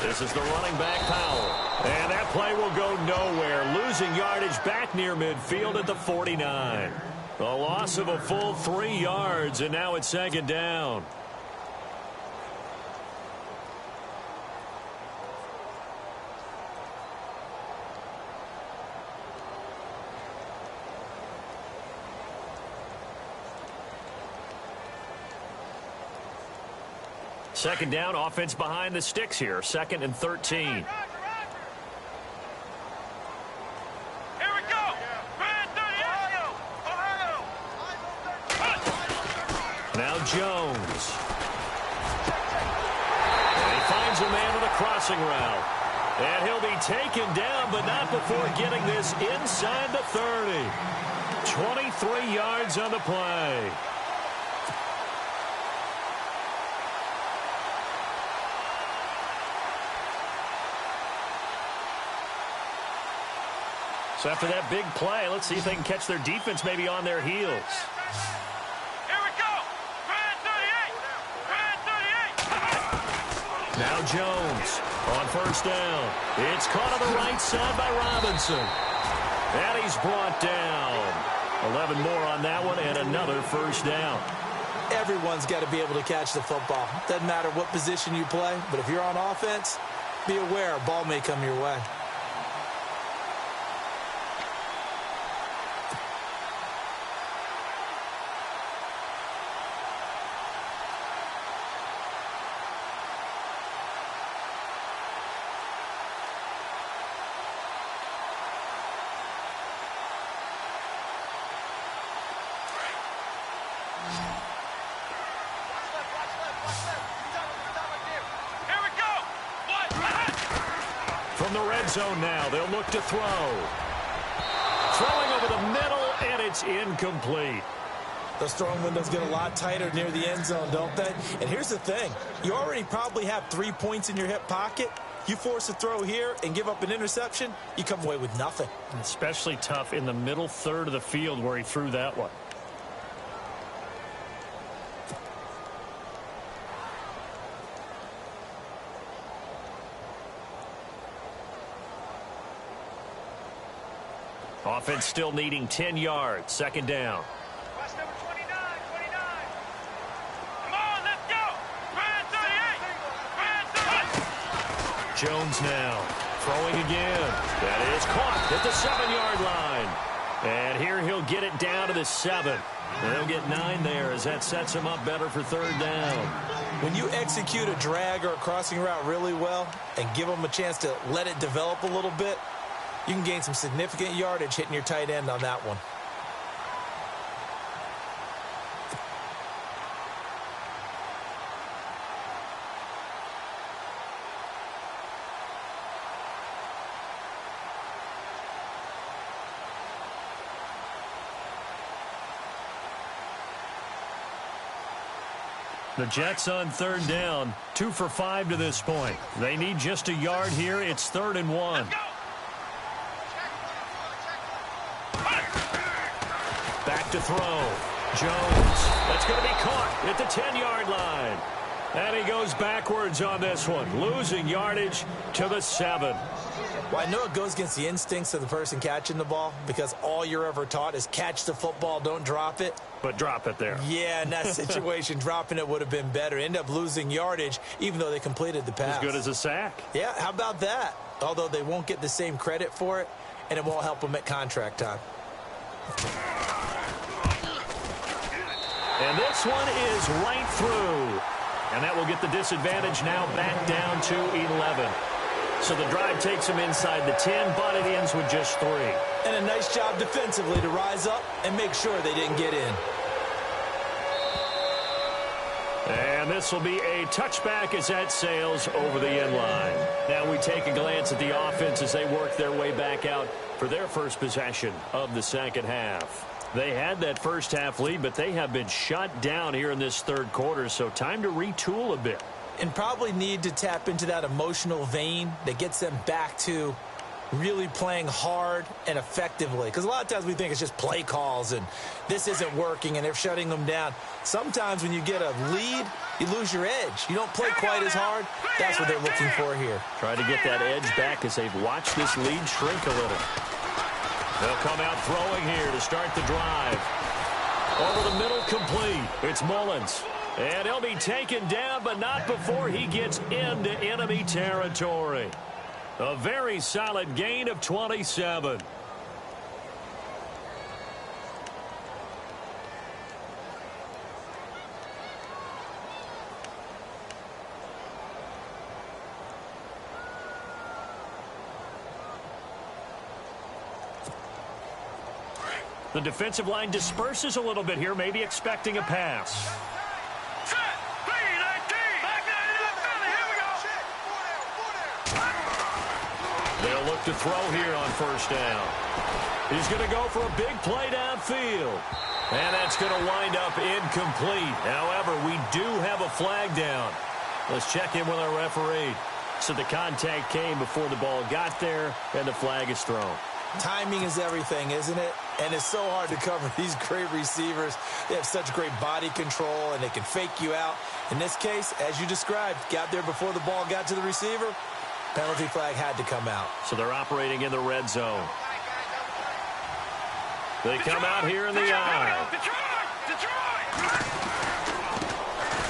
This is the running back, Powell. And that play will go nowhere. Losing yardage back near midfield at the 49. A loss of a full 3 yards, and now it's 2nd down. Second down, offense behind the sticks here. 2nd and 13. Here we go. Now Jones. And he finds a man with a crossing route. And he'll be taken down, but not before getting this inside the 30. 23 yards on the play. So after that big play, let's see if they can catch their defense maybe on their heels. Here we go. Brand 38. Now Jones on 1st down. It's caught on the right side by Robinson. And he's brought down. 11 more on that one and another 1st down. Everyone's got to be able to catch the football. Doesn't matter what position you play, but if you're on offense, be aware a ball may come your way. From the red zone now, they'll look to throw. Throwing over the middle, and it's incomplete. Those throwing windows get a lot tighter near the end zone, don't they? And here's the thing. You already probably have 3 points in your hip pocket. You force a throw here and give up an interception, you come away with nothing. Especially tough in the middle third of the field where he threw that one. Offense still needing 10 yards. 2nd down. Watch number 29. Come on, let's go. Brand 38. Brand 38. Jones now throwing again. That is caught at the 7-yard line. And here he'll get it down to the 7. And he'll get 9 there as that sets him up better for 3rd down. When you execute a drag or a crossing route really well and give them a chance to let it develop a little bit, you can gain some significant yardage hitting your tight end on that one. The Jets on 3rd down, 2 for 5 to this point. They need just a yard here. It's 3rd and 1. Back to throw. Jones. That's going to be caught at the 10-yard line. And he goes backwards on this one, losing yardage to the 7. Well, I know it goes against the instincts of the person catching the ball because all you're ever taught is catch the football, don't drop it. But drop it there. Yeah, in that situation, dropping it would have been better. End up losing yardage, even though they completed the pass. As good as a sack. Yeah, how about that? Although they won't get the same credit for it, and it won't help them at contract time. And this one is right through. And that will get the disadvantage now back down to 11. So the drive takes them inside the 10, but it ends with just 3. And a nice job defensively to rise up and make sure they didn't get in. And this will be a touchback as that sails over the end line. Now we take a glance at the offense as they work their way back out for their first possession of the second half. They had that first half lead, but they have been shut down here in this third quarter, so time to retool a bit. And probably need to tap into that emotional vein that gets them back to really playing hard and effectively. Because a lot of times we think it's just play calls and this isn't working and they're shutting them down. Sometimes when you get a lead, you lose your edge. You don't play quite as hard. That's what they're looking for here. Try to get that edge back as they've watched this lead shrink a little. They'll come out throwing here to start the drive. Over the middle, complete. It's Mullins. And he'll be taken down, but not before he gets into enemy territory. A very solid gain of 27. The defensive line disperses a little bit here, maybe expecting a pass. They'll look to throw here on first down. He's going to go for a big play downfield. And that's going to wind up incomplete. However, we do have a flag down. Let's check in with our referee. So the contact came before the ball got there, and the flag is thrown. Timing is everything, isn't it? And it's so hard to cover these great receivers. They have such great body control, and they can fake you out. In this case, as you described, got there before the ball got to the receiver. Penalty flag had to come out. So they're operating in the red zone. They come out here in the eye.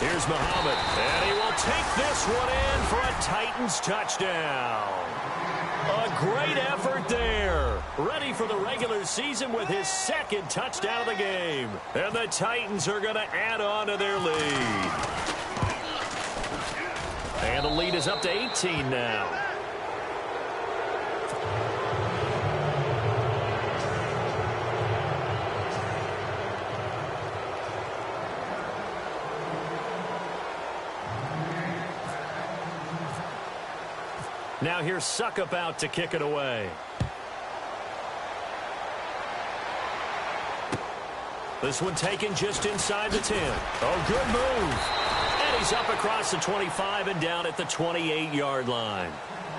Here's Muhammad, and he will take this one in for a Titans touchdown. A great effort there. Ready for the regular season with his second touchdown of the game. And the Titans are going to add on to their lead. And the lead is up to 18 now. Now here's Suckup out to kick it away. This one taken just inside the 10. Oh, good move. And he's up across the 25 and down at the 28-yard line.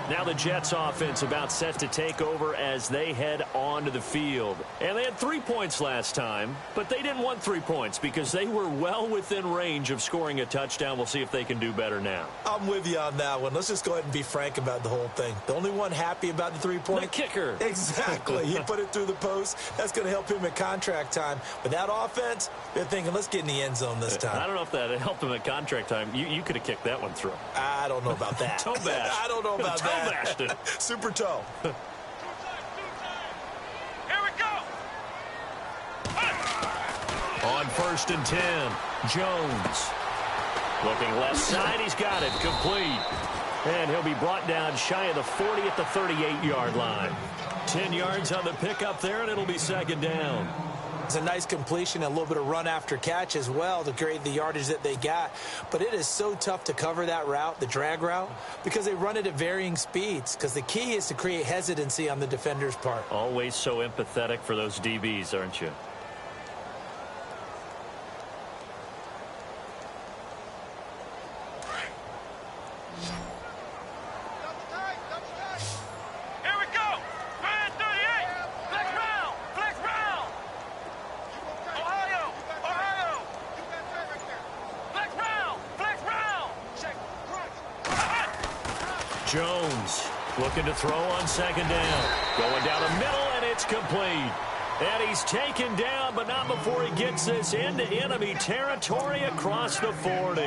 Now the Jets offense about set to take over as they head onto the field. And they had 3 points last time, but they didn't want 3 points because they were well within range of scoring a touchdown. We'll see if they can do better now. I'm with you on that one. Let's just go ahead and be frank about the whole thing. The only one happy about the 3-point? The kicker. Exactly. He put it through the post. That's going to help him at contract time. But that offense, they're thinking, let's get in the end zone this time. I don't know if that helped him at contract time. You could have kicked that one through. I don't know about that. Toe bash. I don't know about that. Toe bashed it. Super toe. Here we go. On 1st and 10, Jones. Looking left side, he's got it, complete. And he'll be brought down shy of the 40 at the 38-yard line. 10 yards on the pickup there, and it'll be second down. It's a nice completion, a little bit of run after catch as well to create the yardage that they got. But it is so tough to cover that route, the drag route, because they run it at varying speeds. Because the key is to create hesitancy on the defender's part. Always so empathetic for those DBs, aren't you? Jones looking to throw on second down. Going down the middle, and it's complete. And he's taken down, but not before he gets this into enemy territory across the 40.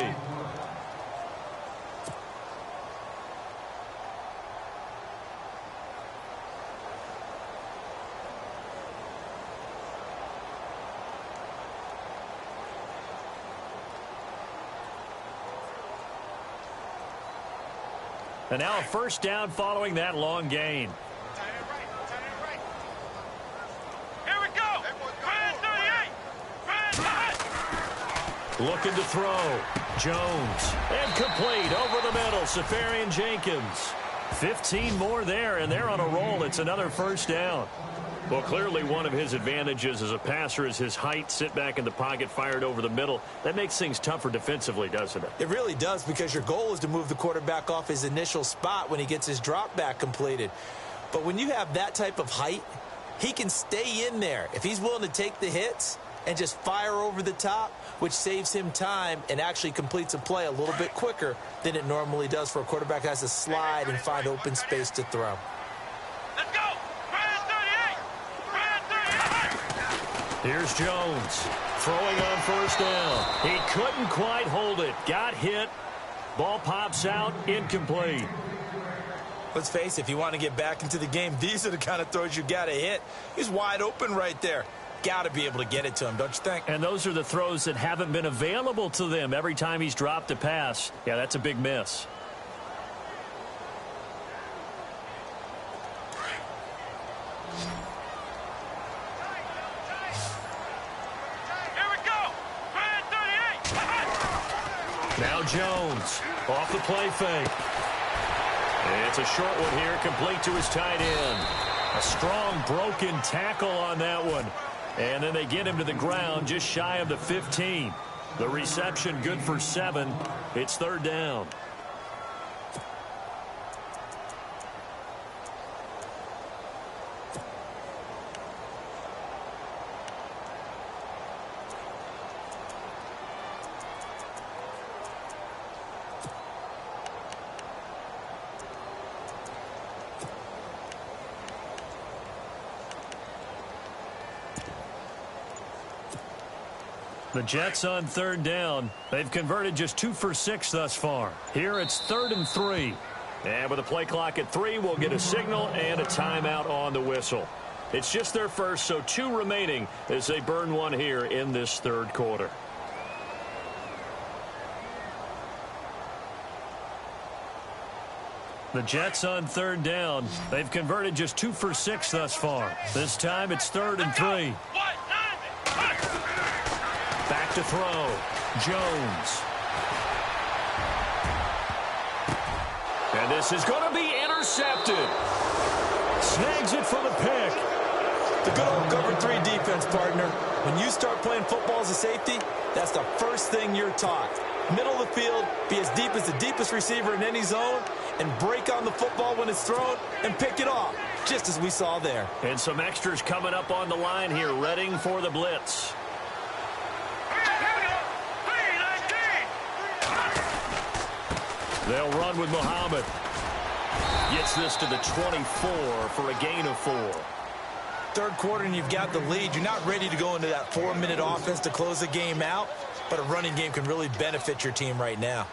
And now a first down following that long gain. Here we go. Brand 38. Looking to throw. Jones. And complete over the middle. Safarian Jenkins. 15 more there, and they're on a roll. It's another first down. Well, clearly one of his advantages as a passer is his height. Sit back in the pocket, fired over the middle. That makes things tougher defensively, doesn't it? It really does, because your goal is to move the quarterback off his initial spot when he gets his drop back completed. But when you have that type of height, he can stay in there. If he's willing to take the hits and just fire over the top, which saves him time and actually completes a play a little bit quicker than it normally does for a quarterback that has to slide and find open space to throw. Let's go. Brand 38. Brand 38. Here's Jones throwing on first down. He couldn't quite hold it. Got hit. Ball pops out. Incomplete. Let's face it, if you want to get back into the game, these are the kind of throws you got to hit. He's wide open right there. Got to be able to get it to him, don't you think? And those are the throws that haven't been available to them every time he's dropped a pass. Yeah, that's a big miss. Here we go. Brand 38. Now Jones off the play fake. It's a short one here, complete to his tight end. A strong broken tackle on that one. And then they get him to the ground just shy of the 15. The reception good for 7. It's third down. The Jets on third down. They've converted just 2 for 6 thus far. Here it's 3rd and 3. And with a play clock at 3, we'll get a signal and a timeout on the whistle. It's just their first, so 2 remaining as they burn one here in this third quarter. The Jets on third down. They've converted just 2 for 6 thus far. This time it's 3rd and 3. Back to throw. Jones. And this is going to be intercepted. Snags it for the pick. The good old cover 3 defense, partner. When you start playing football as a safety, that's the first thing you're taught. Middle of the field, be as deep as the deepest receiver in any zone, and break on the football when it's thrown and pick it off, just as we saw there. And some extras coming up on the line here, readying for the blitz. They'll run with Muhammad. Gets this to the 24 for a gain of 4. Third quarter and you've got the lead. You're not ready to go into that 4-minute offense to close the game out, but a running game can really benefit your team right now.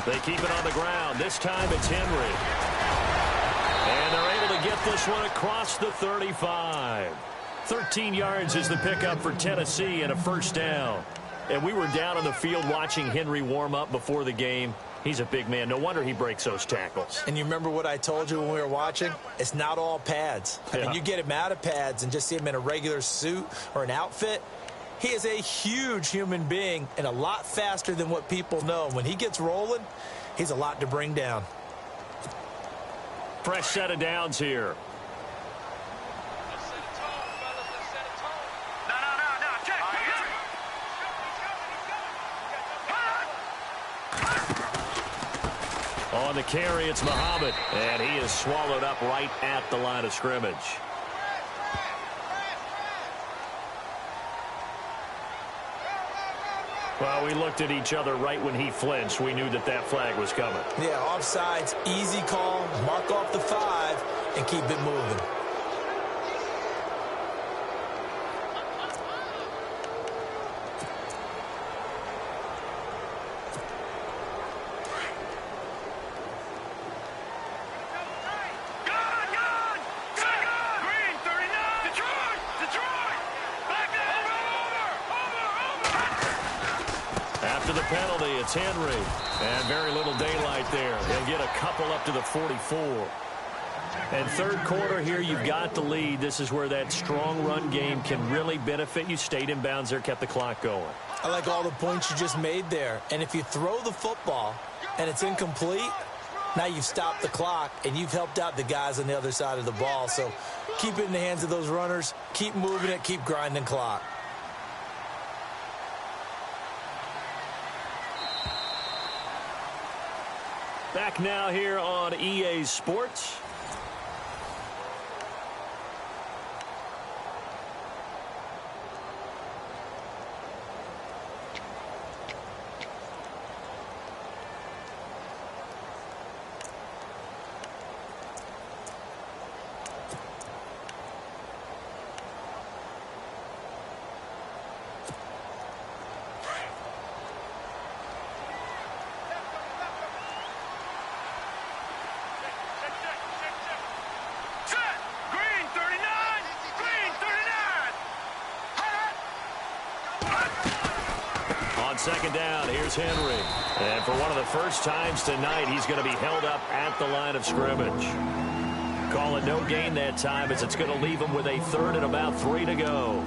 They keep it on the ground. This time it's Henry. And they're able to get this one across the 35. 13 yards is the pickup for Tennessee and a first down. And we were down on the field watching Henry warm up before the game. He's a big man. No wonder he breaks those tackles. And you remember what I told you when we were watching? It's not all pads. I mean, you get him out of pads and just see him in a regular suit or an outfit. He is a huge human being and a lot faster than what people know. When he gets rolling, he's a lot to bring down. Fresh set of downs here. No, check. On the carry, it's Muhammad, and he is swallowed up right at the line of scrimmage. Well, we looked at each other right when he flinched. We knew that that flag was coming. Yeah, offsides, easy call, mark off the 5, and keep it moving. After the penalty, it's Henry. And very little daylight there. They'll get a couple up to the 44. And third quarter here, you've got the lead. This is where that strong run game can really benefit you. Stayed in bounds there, kept the clock going. I like all the points you just made there. And if you throw the football and it's incomplete, now you've stopped the clock and you've helped out the guys on the other side of the ball. So keep it in the hands of those runners. Keep moving it. Keep grinding clock. Back now here on EA Sports. On second down, here's Henry. And for one of the first times tonight, he's going to be held up at the line of scrimmage. Call it no gain that time as it's going to leave him with a third and about 3 to go.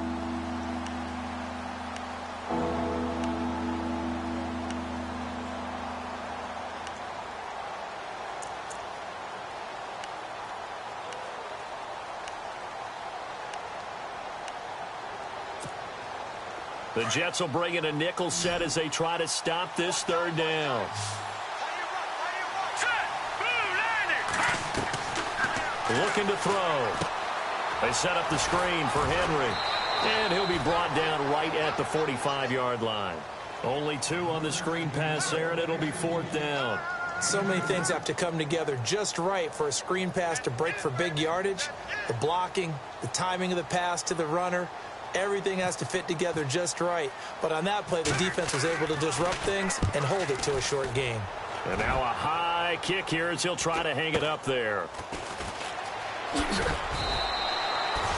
The Jets will bring in a nickel set as they try to stop this third down. Looking to throw. They set up the screen for Henry. And he'll be brought down right at the 45-yard line. Only 2 on the screen pass there, and it'll be 4th down. So many things have to come together just right for a screen pass to break for big yardage. The blocking, the timing of the pass to the runner. Everything has to fit together just right. But on that play, the defense was able to disrupt things and hold it to a short gain. And now a high kick here as he'll try to hang it up there. A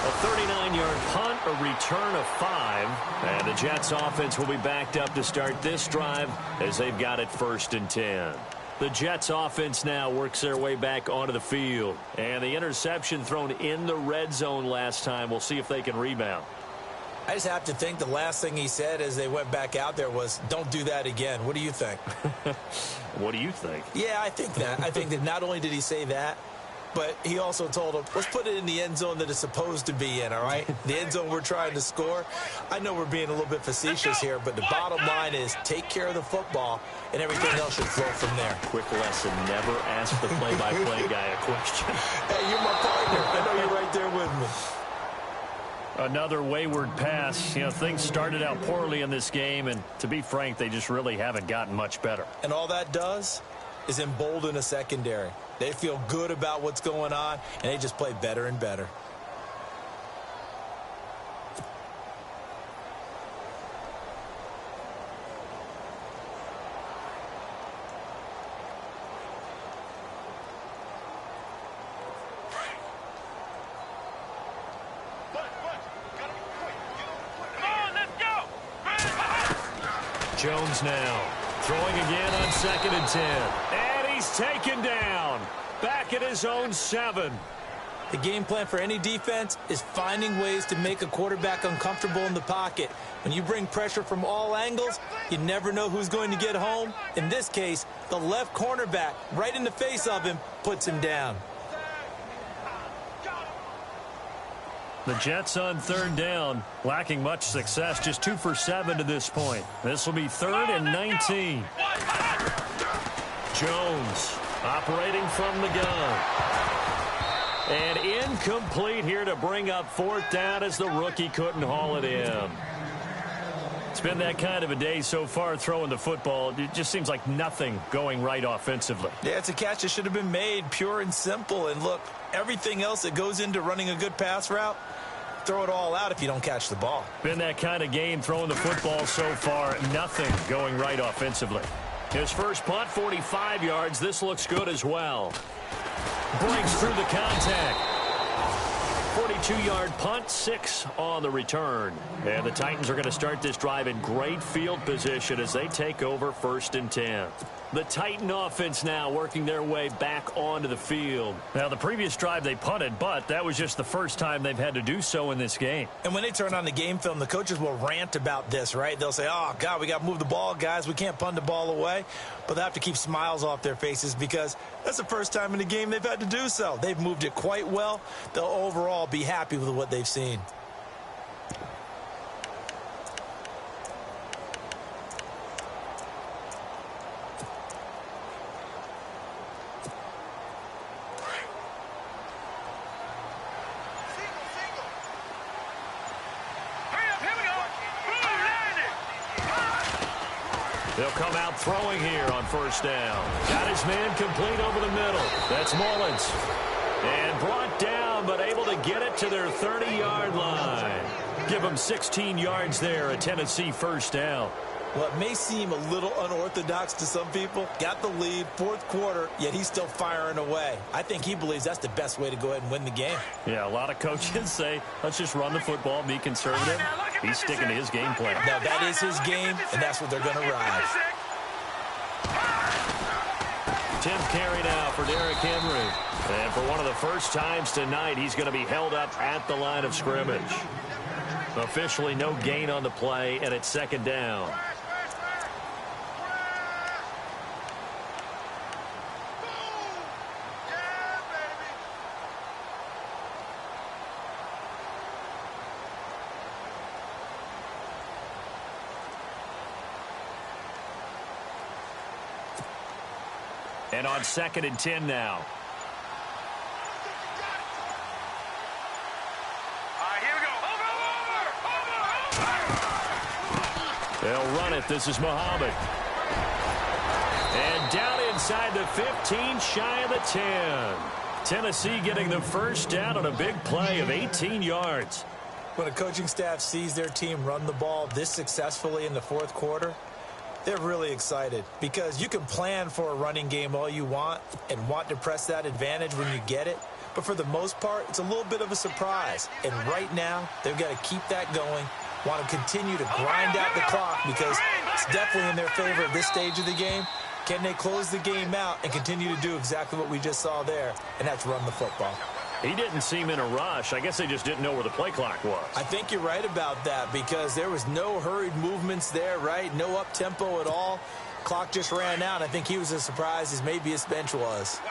39-yard punt, a return of 5. And the Jets offense will be backed up to start this drive as they've got it 1st and 10. The Jets offense now works their way back onto the field. And the interception thrown in the red zone last time. We'll see if they can rebound. I just have to think the last thing he said as they went back out there was, don't do that again. What do you think? What do you think? Yeah, I think that. I think that not only did he say that, but he also told him, let's put it in the end zone that it's supposed to be in, all right? The end zone we're trying to score. I know we're being a little bit facetious here, but the bottom line is take care of the football, and everything else should flow from there. Quick lesson, never ask the play-by-play guy a question. Hey, you're my partner. I know you're right there with me. Another wayward pass. You know, things started out poorly in this game, and to be frank, they just really haven't gotten much better. And all that does is embolden a secondary. They feel good about what's going on, and they just play better and better. Jones now throwing again on 2nd and 10. And he's taken down. Back at his own 7. The game plan for any defense is finding ways to make a quarterback uncomfortable in the pocket. When you bring pressure from all angles, you never know who's going to get home. In this case, the left cornerback right in the face of him puts him down. The Jets on 3rd down, lacking much success, just 2 for 7 to this point. This will be 3rd and 19. Jones Operating from the gun. And incomplete here to bring up fourth down as the rookie couldn't haul it in. It's been that kind of a day so far throwing the football. It just seems like nothing going right offensively. Yeah, it's a catch that should have been made, pure and simple. And look, everything else that goes into running a good pass route, throw it all out if you don't catch the ball. Been that kind of game throwing the football so far. Nothing going right offensively. His first punt, 45 yards. This looks good as well. Breaks through the contact. 42-yard punt, 6 on the return. And the Titans are going to start this drive in great field position as they take over 1st and 10. The Titan offense now working their way back onto the field. Now, the previous drive they punted, but that was just the first time they've had to do so in this game. And when they turn on the game film, the coaches will rant about this, right? They'll say, oh, God, we got to move the ball, guys. We can't punt the ball away. But they have to keep smiles off their faces because that's the first time in the game they've had to do so. They've moved it quite well. They'll overall be happy with what they've seen. They'll come out throwing here on 1st down. Got his man complete over the middle. That's Mullins. And brought down, but able to get it to their 30-yard line. Give them 16 yards there, a Tennessee 1st down. Well, it may seem a little unorthodox to some people. Got the lead, 4th quarter, yet he's still firing away. I think he believes that's the best way to go ahead and win the game. Yeah, a lot of coaches say, let's just run the football, be conservative. He's sticking to his game plan. Now, that is his game, and that's what they're going to ride. 10th carry now for Derrick Henry. And for one of the first times tonight, he's going to be held up at the line of scrimmage. Officially no gain on the play, and it's 2nd down. And on 2nd and 10 now. Here we go. Over. They'll run it. This is Muhammad. And down inside the 15, shy of the 10. Tennessee getting the 1st down on a big play of 18 yards. When a coaching staff sees their team run the ball this successfully in the 4th quarter, they're really excited because you can plan for a running game all you want and want to press that advantage when you get it. But for the most part, it's a little bit of a surprise. And right now, they've got to keep that going, want to continue to grind out the clock because it's definitely in their favor at this stage of the game. Can they close the game out and continue to do exactly what we just saw there, and that's run the football? He didn't seem in a rush. I guess they just didn't know where the play clock was. I think you're right about that because there was no hurried movements there, right? No up-tempo at all. Clock just ran out. I think he was as surprised as maybe his bench was.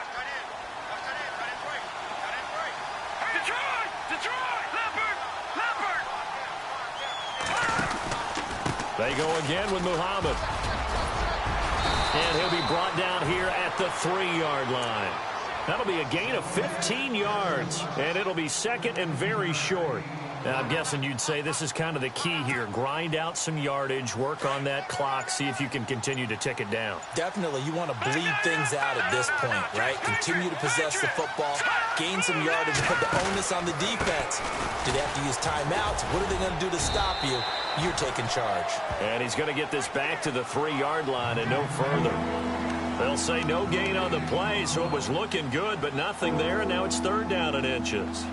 They go again with Muhammad. And he'll be brought down here at the 3-yard line. That'll be a gain of 15 yards, and it'll be 2nd and very short. Now, I'm guessing you'd say this is kind of the key here. Grind out some yardage, work on that clock, see if you can continue to tick it down. Definitely. You want to bleed things out at this point, right? Continue to possess the football, gain some yardage, and put the onus on the defense. Do they have to use timeouts? What are they going to do to stop you? You're taking charge. And he's going to get this back to the 3-yard line and no further. They'll say no gain on the play, so it was looking good, but nothing there, and now it's 3rd down and inches.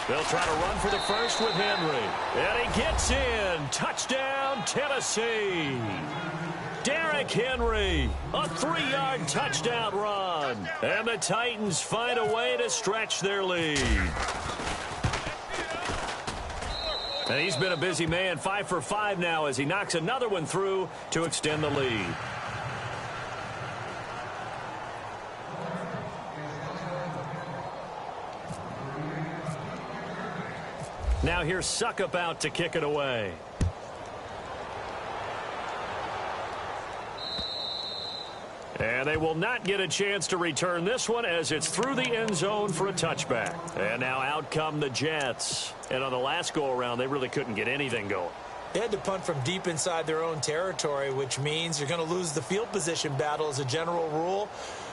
They'll try to run for the first with Henry. And he gets in. Touchdown, touchdown, Tennessee. Derrick Henry, a 3-yard touchdown run. And the Titans find a way to stretch their lead. And he's been a busy man, 5 for 5 now as he knocks another one through to extend the lead. Now here's Suckup out to kick it away. And they will not get a chance to return this one as it's through the end zone for a touchback. And now out come the Jets. And on the last go-around, they really couldn't get anything going. They had to punt from deep inside their own territory, which means you're going to lose the field position battle as a general rule.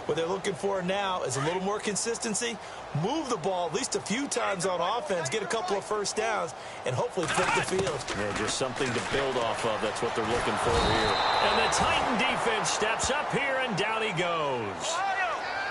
What they're looking for now is a little more consistency, move the ball at least a few times on offense, get a couple of first downs, and hopefully flip the field. Yeah, just something to build off of. That's what they're looking for here. And the Titan defense steps up here, and down he goes.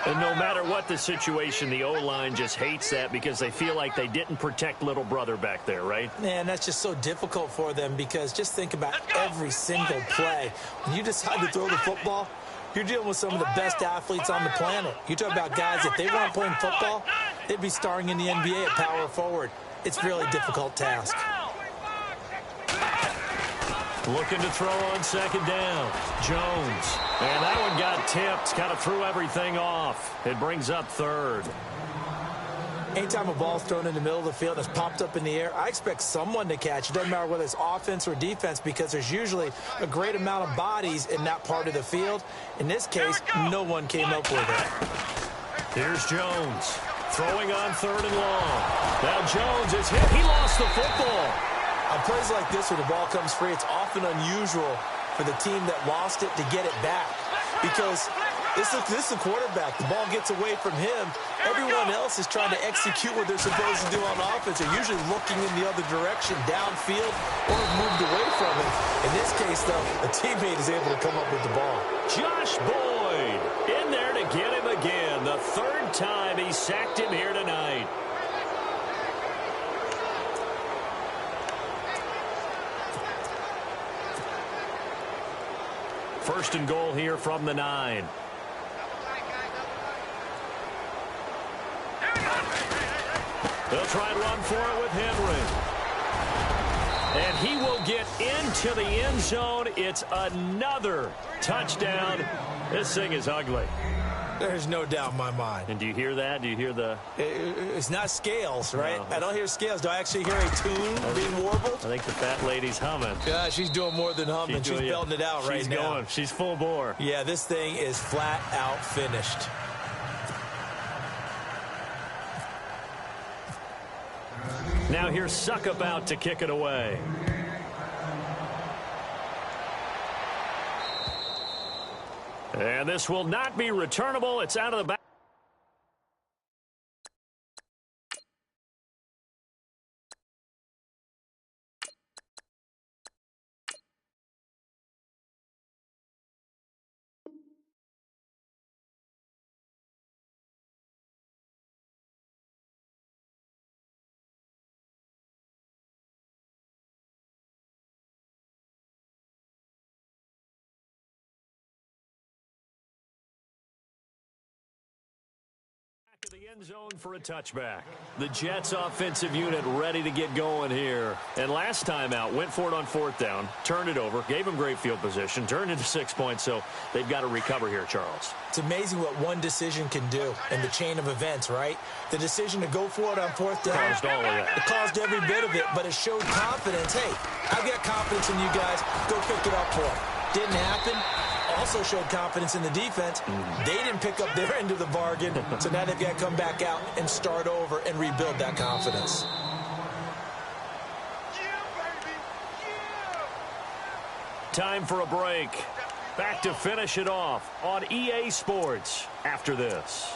And no matter what the situation, the O-line just hates that because they feel like they didn't protect little brother back there, right? Man, that's just so difficult for them because just think about every single play. When you decide to throw the football, you're dealing with some of the best athletes on the planet. You talk about guys, if they weren't playing football, they'd be starring in the NBA at power forward. It's a really difficult task. Looking to throw on second down. Jones. And that one got tipped. Kind of threw everything off. It brings up third. Anytime a ball's thrown in the middle of the field and it's popped up in the air, I expect someone to catch. It doesn't matter whether it's offense or defense because there's usually a great amount of bodies in that part of the field. In this case, no one came up with it. Here's Jones. Throwing on third and long. Now Jones is hit. He lost the football. On plays like this where the ball comes free, it's often unusual for the team that lost it to get it back because this is the quarterback. The ball gets away from him. Everyone else is trying to execute what they're supposed to do on offense. They're usually looking in the other direction, downfield, or moved away from him. In this case, though, a teammate is able to come up with the ball. Josh Boyd in there to get him again. The third time he sacked him here tonight. First and goal here from the 9. They'll try and run for it with Henry. And he will get into the end zone. It's another touchdown. This thing is ugly. There's no doubt in my mind. And do you hear that? Do you hear the... It's not scales, right? No. I don't hear scales. Do I actually hear a tune being warbled? I think the fat lady's humming. Yeah, she's doing more than humming. She's belting it out right now. She's going. She's full bore. Yeah, this thing is flat out finished. Now here's Suckup out to kick it away. And this will not be returnable. It's out of the back. To the end zone for a touchback. The Jets offensive unit ready to get going here. And last time out, went for it on fourth down, turned it over, gave them great field position, turned into 6 points, so they've got to recover here, Charles. It's amazing what one decision can do in the chain of events, right? The decision to go for it on fourth down. Caused all of that. It caused every bit of it, but it showed confidence. Hey, I've got confidence in you guys. Go pick it up for them. Didn't happen. Also showed confidence in the defense. They didn't pick up their end of the bargain, so now they've got to come back out and start over and rebuild that confidence. Time for a break. Back to finish it off on EA Sports after this.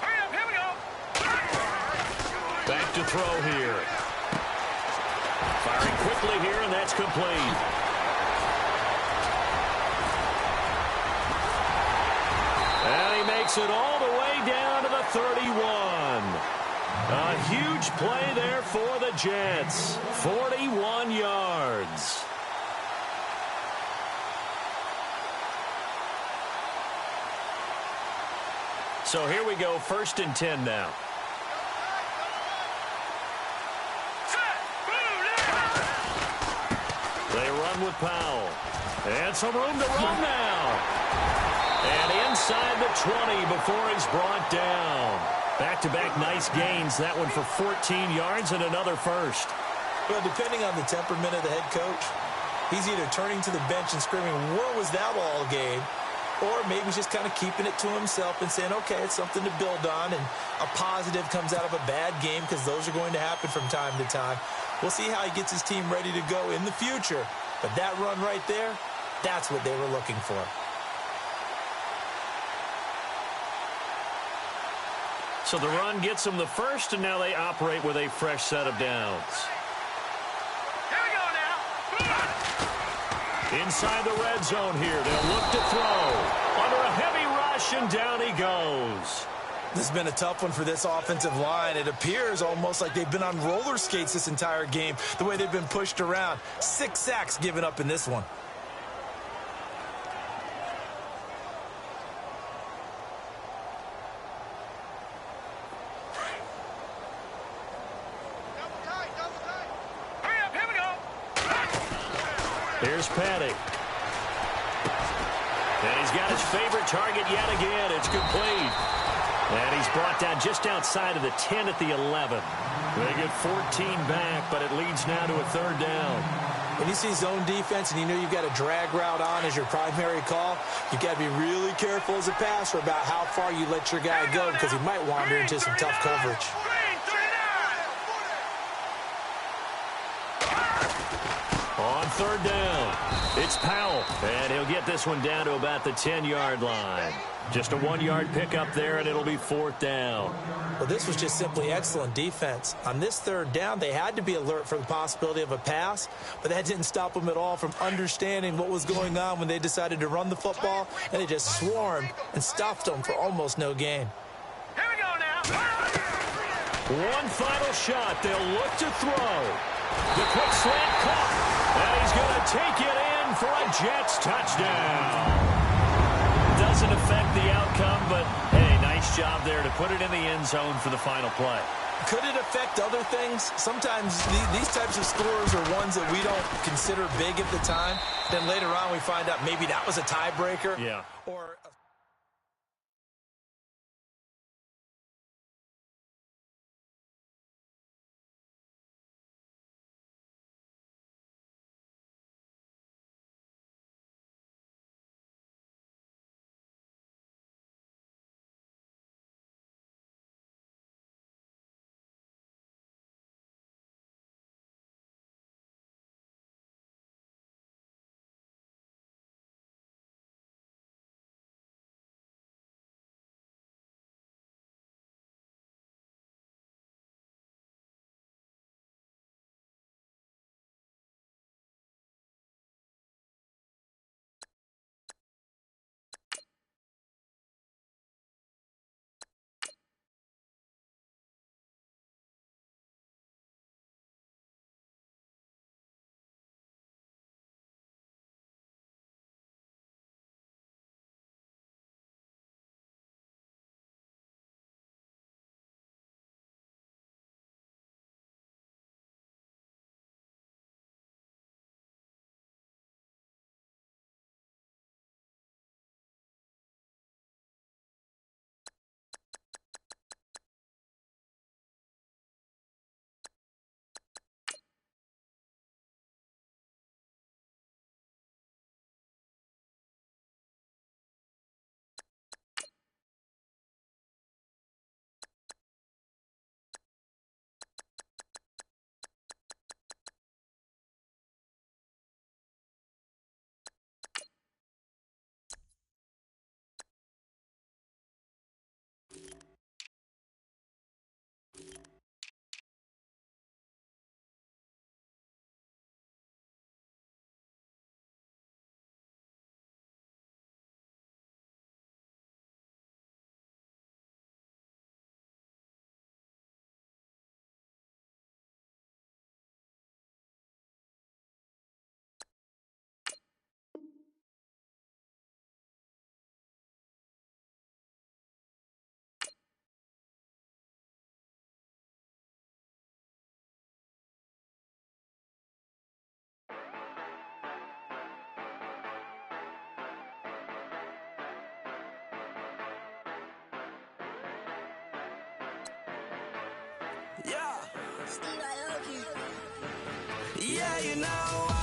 Hurry up, here we go. Back to throw here. swiftly here, and that's complete. And he makes it all the way down to the 31. A huge play there for the Jets. 41 yards. So here we go, 1st and 10 now. They run with Powell. And some room to run now. And inside the 20 before he's brought down. Back-to-back nice gains. That one for 14 yards and another first. Well, depending on the temperament of the head coach, he's either turning to the bench and screaming, "Where was that all game?" Or maybe he's just kind of keeping it to himself and saying, okay, it's something to build on, and a positive comes out of a bad game because those are going to happen from time to time. We'll see how he gets his team ready to go in the future. But that run right there, that's what they were looking for. So the run gets them the first, and now they operate with a fresh set of downs. Here we go now. Inside the red zone here. They'll look to throw. Under a heavy rush, and down he goes. This has been a tough one for this offensive line. It appears almost like they've been on roller skates this entire game, the way they've been pushed around. 6 sacks given up in this one. Hurry up, here we go. Here's Paddock. And he's got his favorite target yet again. It's complete. And he's brought down just outside of the 10 at the 11. They get 14 back, but it leads now to a 3rd down. When you see zone defense and you know you've got a drag route on as your primary call, you've got to be really careful as a passer about how far you let your guy go because he might wander into some tough coverage. Green 39. On 3rd down, it's Powell, and he'll get this one down to about the 10-yard line. Just a 1-yard pickup there, and it'll be 4th down. Well, this was just simply excellent defense. On this 3rd down, they had to be alert for the possibility of a pass, but that didn't stop them at all from understanding what was going on when they decided to run the football, and they just swarmed and stuffed them for almost no gain. Here we go now. One final shot. They'll look to throw. The quick slant caught, and he's going to take it in for a Jets touchdown. Doesn't affect the outcome, but, hey, nice job there to put it in the end zone for the final play. Could it affect other things? Sometimes these types of scores are ones that we don't consider big at the time. Then later on we find out maybe that was a tiebreaker. Yeah. Or Yeah. Yeah, you know